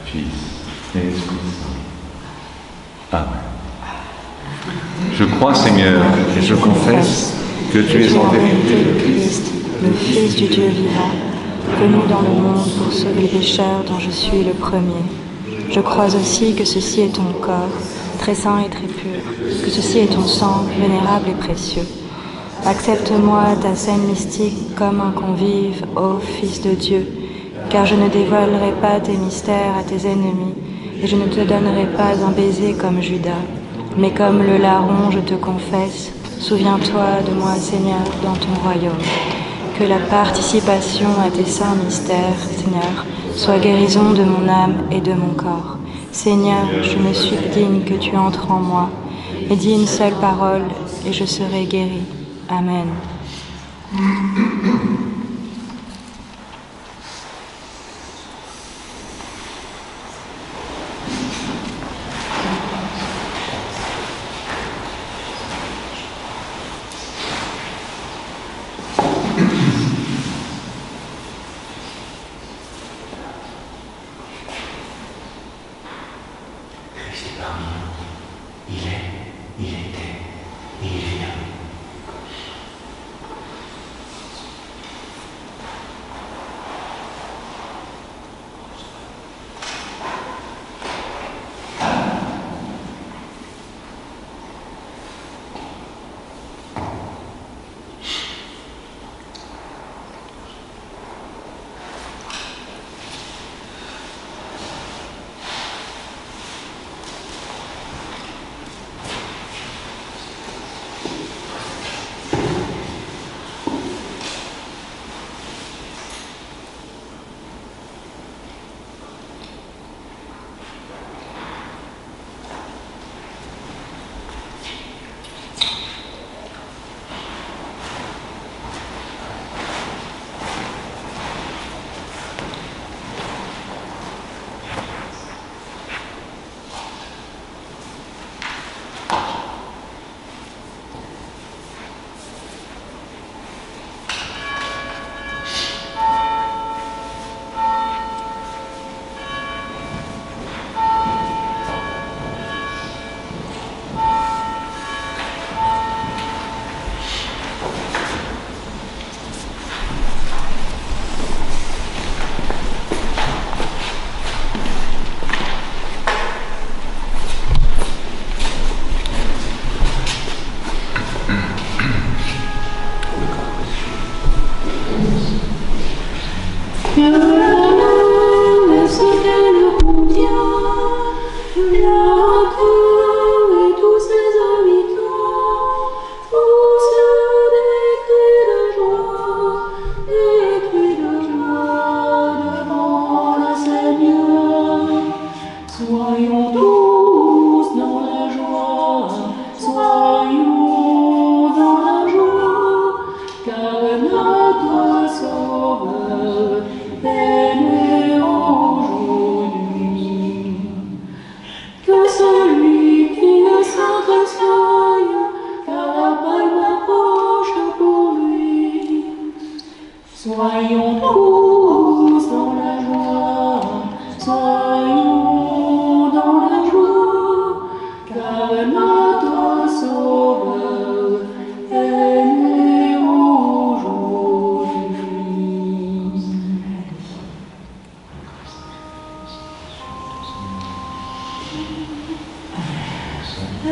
Speaker 1: Fils et Esprit Saint. Amen. Je crois, Seigneur, et je confesse que tu es en vérité le Christ,
Speaker 7: le Fils du Dieu vivant, venu dans le monde pour sauver les pécheurs dont je suis le premier. Je crois aussi que ceci est ton corps, très saint et très pur, que ceci est ton sang, vénérable et précieux. Accepte-moi ta scène mystique comme un convive, ô Fils de Dieu, car je ne dévoilerai pas tes mystères à tes ennemis, et je ne te donnerai pas un baiser comme Judas, mais comme le larron je te confesse, souviens-toi de moi, Seigneur, dans ton royaume. Que la participation à tes saints mystères, Seigneur, soit guérison de mon âme et de mon corps. Seigneur, je me suis digne que tu entres en moi, et dis une seule parole, et je serai guéri. Amen.
Speaker 6: Soyons tous dans la joie, soyons dans la joie, car notre Sauveur est né aujourd'hui.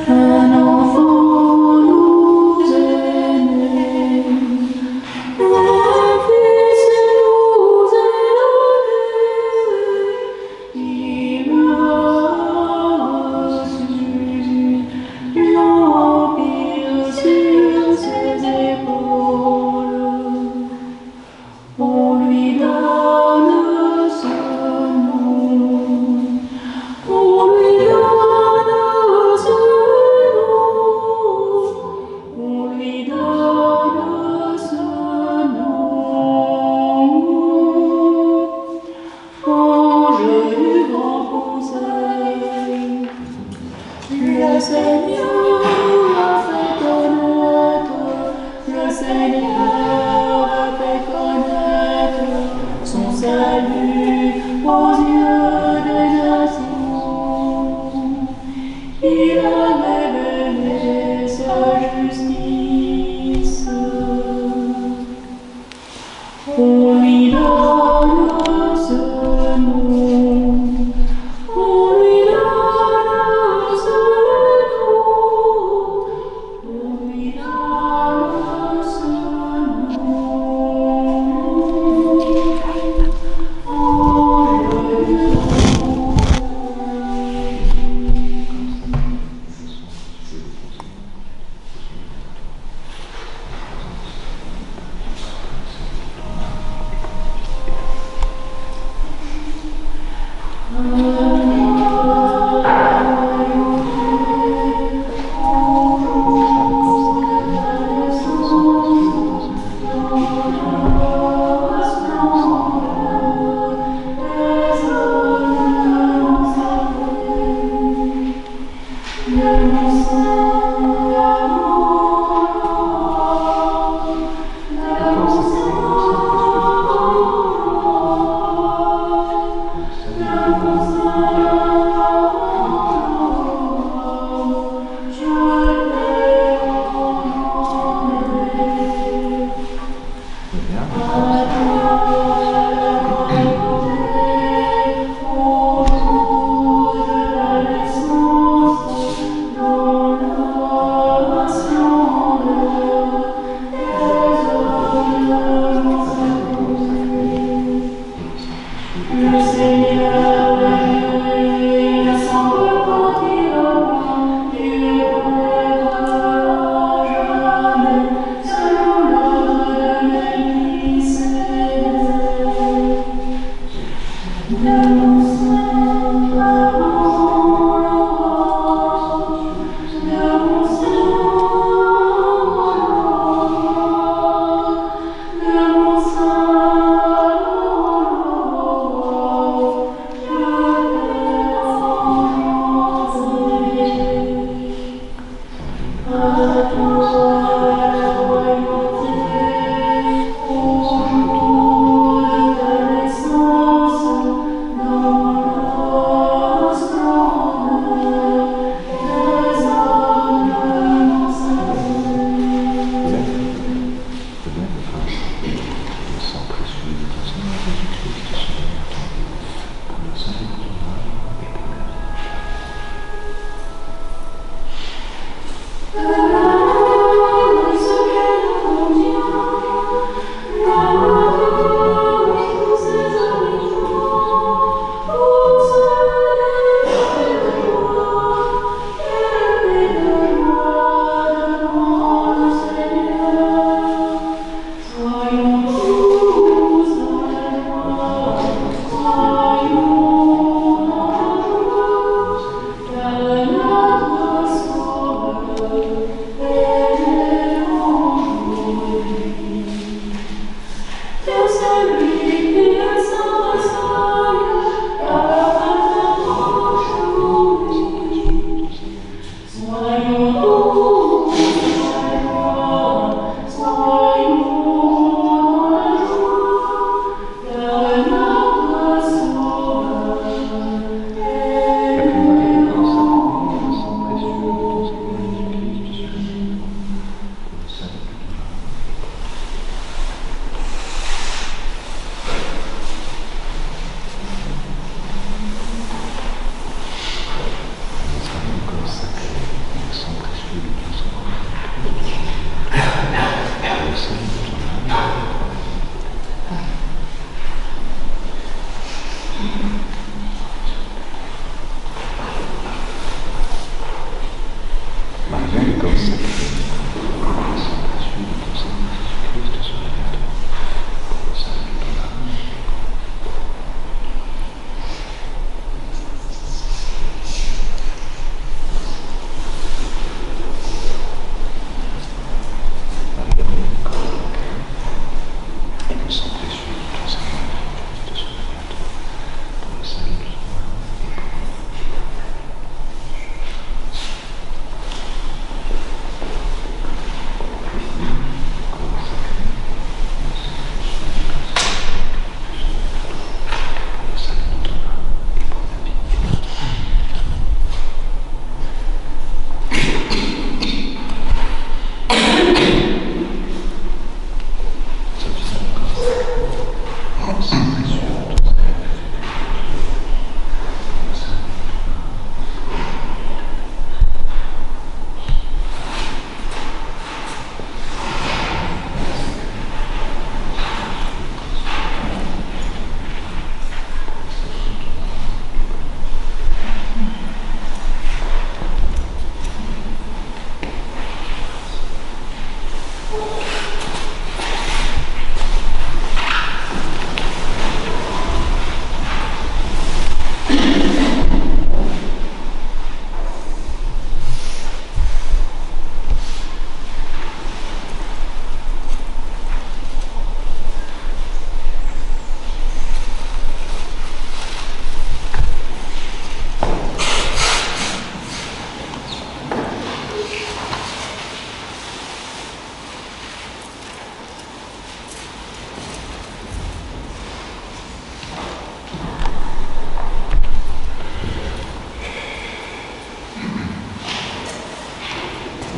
Speaker 6: Un enfant nous est né, un fils nous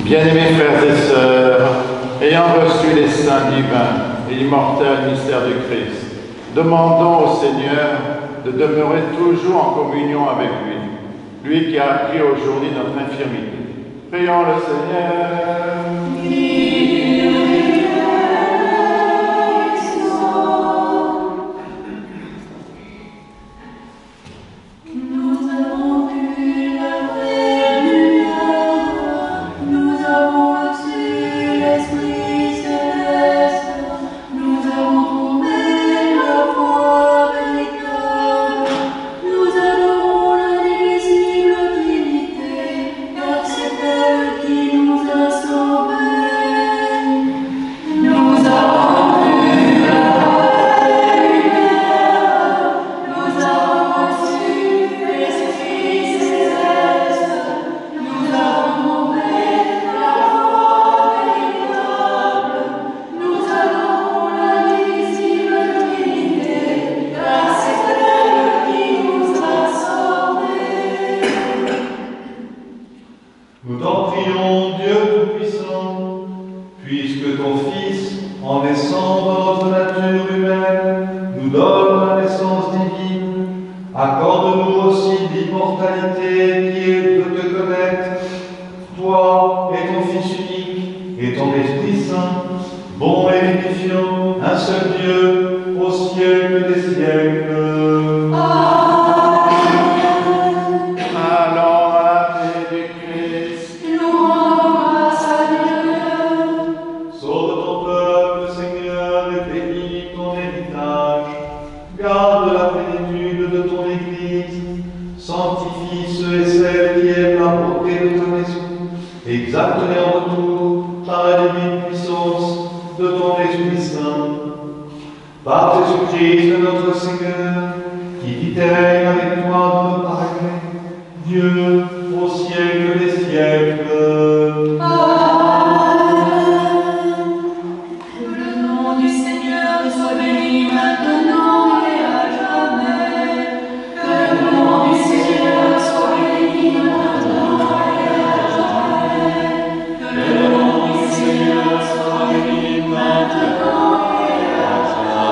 Speaker 3: Bien-aimés frères et sœurs, ayant reçu les saints divins, et immortel mystère du Christ, demandons au Seigneur de demeurer toujours en communion avec lui, lui qui a pris aujourd'hui notre infirmité. Prions le Seigneur.
Speaker 2: Nous t'en prions, Dieu Tout-Puissant, puisque ton Fils, en naissant dans notre nature humaine, nous donne la naissance divine, accorde-nous aussi l'immortalité qui est de te connaître, toi et ton Fils unique et ton Esprit Saint, bon et unifiant, un seul Dieu, au siècle des siècles. Exacte-les en retour par la divine puissance de ton Esprit Saint. Par Jésus-Christ, notre Seigneur, qui vit et règne avec toi dans le paradis, Dieu, au siècle des siècles.
Speaker 4: Que le nom du Seigneur soit béni maintenant et à jamais. Que le nom du Seigneur soit béni maintenant et à jamais. Que le nom du Seigneur soit béni maintenant et à jamais.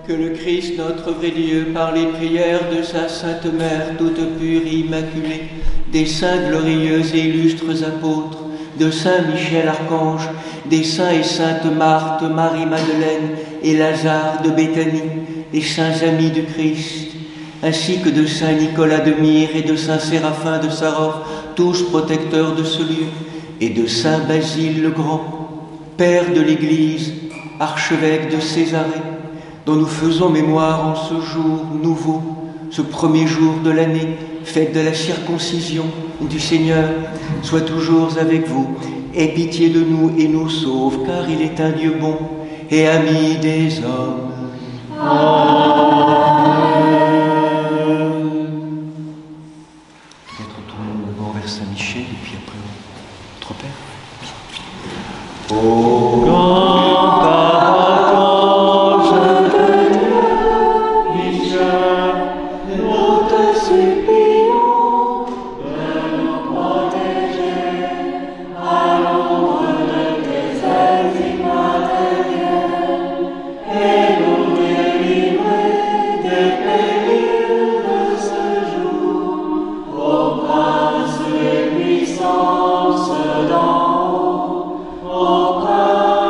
Speaker 5: Que le Christ, notre vrai Dieu, par les prières de sa Sainte Mère, toute pure et immaculée, des saints glorieux et illustres apôtres, de Saint Michel Archange, des saints et saintes Marthe, Marie-Madeleine et Lazare de Béthanie, des saints amis du Christ, ainsi que de Saint Nicolas de Myre et de Saint Séraphin de Sarov, tous protecteurs de ce lieu, et de Saint Basile le Grand, Père de l'Église, archevêque de Césarée, dont nous faisons mémoire en ce jour nouveau, ce premier jour de l'année, fête de la circoncision du Seigneur, soit toujours avec vous, aie pitié de nous et nous sauve, car il est un Dieu bon et ami des hommes. Peut-être tournons d'abord vers Saint-Michel et puis après notre Père. Ô grand archange de Dieu, Michel, nous te supplions de nous protéger à l'ombre de tes ailes immatérielles et nous délivrer des périls de ce jour, ô prince des puissances d'en haut, ô prince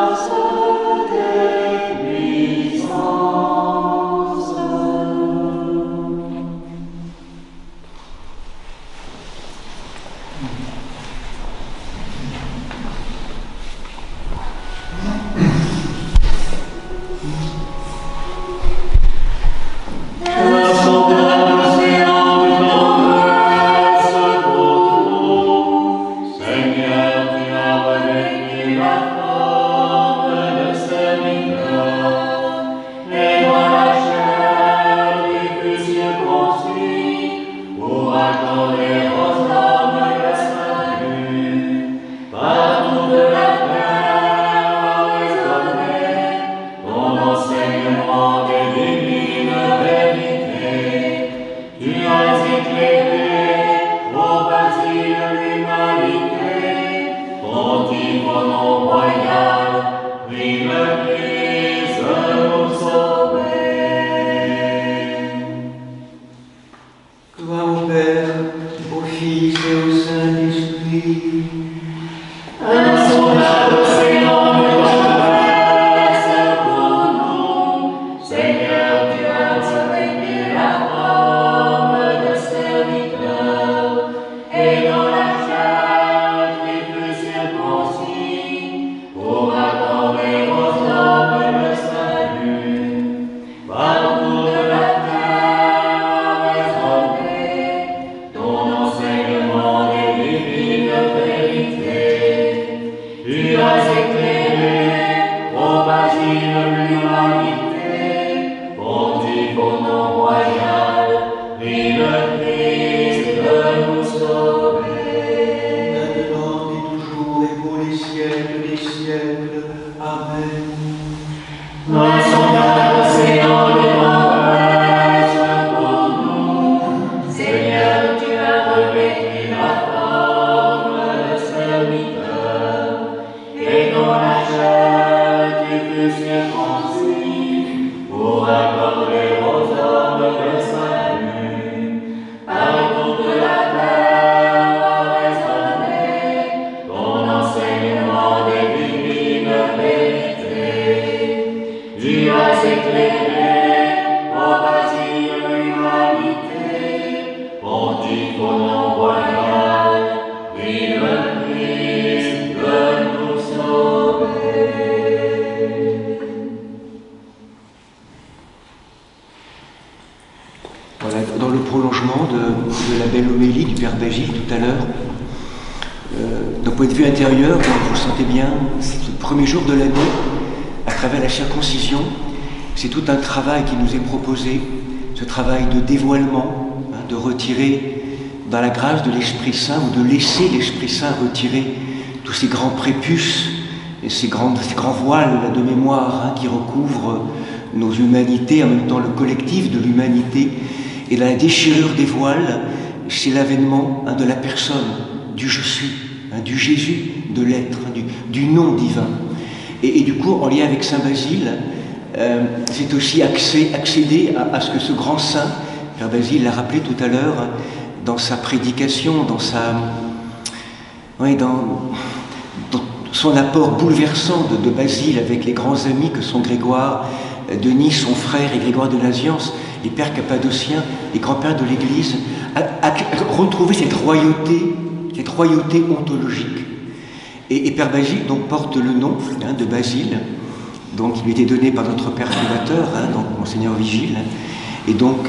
Speaker 4: ton nom royal, vive le Christ, nous sauver.
Speaker 5: Gloire au Père, au Fils et au Saint-Esprit.
Speaker 4: Insondable océan de tendresse pour nous, Seigneur, tu as revêtu la forme de serviteur, et dans la chair tu fus circoncis pour accorder aux hommes le salut. Partout de la terre a résonné ton enseignement des divines vérités. Tu as éclairé au basile l'humanité, pontife au nom royal, vive le Christ de nous sauver.
Speaker 5: Maintenant et toujours et pour les siècles des siècles. Amen.
Speaker 4: Insondable océan de tendresse pour nous, Seigneur, tu as revêtu la forme de serviteur, et dans la chair tu fus circoncis pour accorder aux hommes le salut. Partout de la terre a résonné ton enseignement des divines vérités. Tu as éclairé au basile l'humanité, pontife au nom royal, vive le Christ de nous sauver.
Speaker 5: Voilà, dans le prolongement de la belle homélie du Père Bagile tout à l'heure, d'un point de vue intérieur, vous le sentez bien, c'est le premier jour de l'année, à travers la circoncision, c'est tout un travail qui nous est proposé, ce travail de dévoilement, de retirer dans la grâce de l'Esprit Saint, ou de laisser l'Esprit Saint retirer tous ces grands prépuces et ces grands voiles de mémoire qui recouvrent nos humanités, en même temps le collectif de l'humanité. Et la déchirure des voiles, c'est l'avènement de la personne, du je suis, du Jésus, de l'être, du nom divin. Et du coup, en lien avec Saint Basile, c'est aussi accéder à ce que ce grand saint, Père Basile l'a rappelé tout à l'heure, dans sa prédication, dans son apport bouleversant de Basile avec les grands amis que sont Grégoire, Denis, son frère, et Grégoire de Naziance, les pères cappadociens, les grands-pères de l'Église, à retrouver cette royauté ontologique. Et Père Basile donc porte le nom de Basile, donc il lui était donné par notre Père fondateur, donc Monseigneur Vigile. Et donc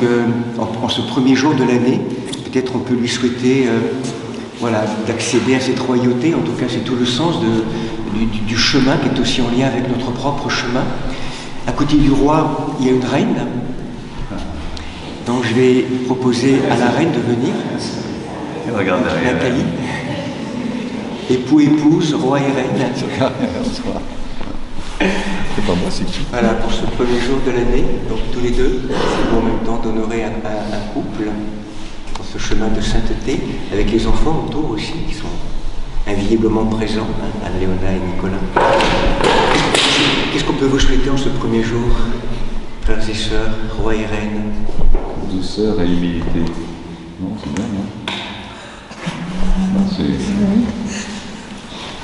Speaker 5: en ce premier jour de l'année, peut-être on peut lui souhaiter d'accéder à cette royauté. En tout cas, c'est tout le sens du chemin qui est aussi en lien avec notre propre chemin. À côté du roi, il y a une reine. Donc je vais proposer à la reine de venir.
Speaker 1: Regarde derrière.
Speaker 5: Nathalie. Époux, épouse, roi et reine.
Speaker 1: C'est pas moi, c'est qui?
Speaker 5: Voilà, pour ce premier jour de l'année, donc tous les deux, c'est bon en même temps d'honorer un couple dans ce chemin de sainteté, avec les enfants autour aussi, qui sont inviolablement présents, Anne-Léona et Nicolas. Qu'est-ce qu'on peut vous souhaiter en ce premier jour, frères et sœurs, rois et reines?
Speaker 1: Douceur et humilité. Non, c'est bien, non? Non, c'est...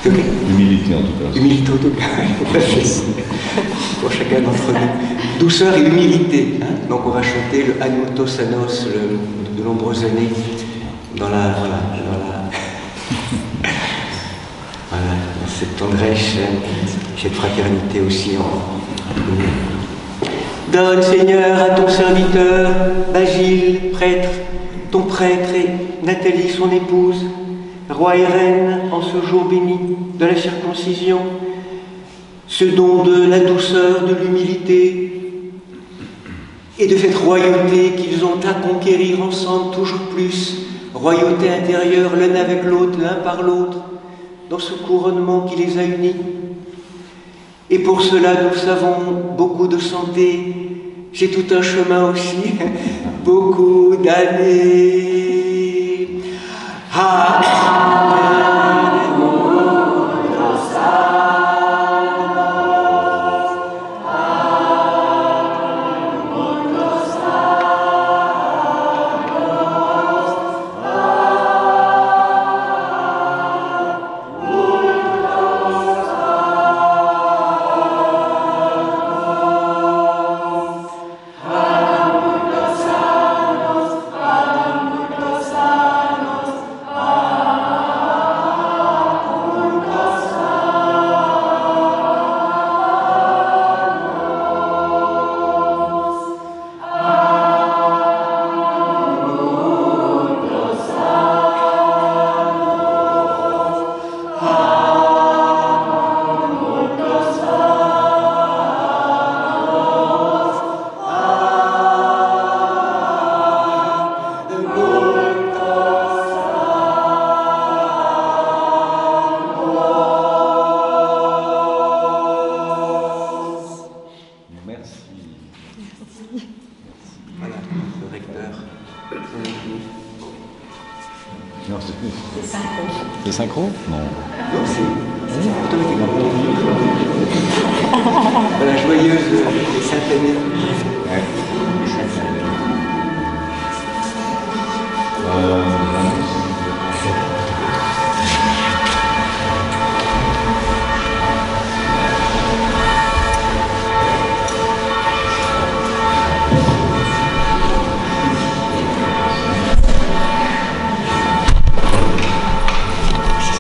Speaker 5: Okay.
Speaker 1: Humilité en tout cas.
Speaker 5: Humilité en tout cas, pour chacun d'entre nous. Douceur et humilité. Donc on va chanter le Agnoutos Anos de nombreuses années dans cette tendresse, cette fraternité aussi en nous. Donne Seigneur à ton serviteur, Basile, prêtre, ton prêtre et Nathalie son épouse, roi et reine, en ce jour béni de la circoncision, ce don de la douceur, de l'humilité et de cette royauté qu'ils ont à conquérir ensemble toujours plus, royauté intérieure l'un avec l'autre, l'un par l'autre, dans ce couronnement qui les a unis. Et pour cela, nous savons, beaucoup de santé, c'est tout un chemin aussi, beaucoup d'années. Amen. Seigneur.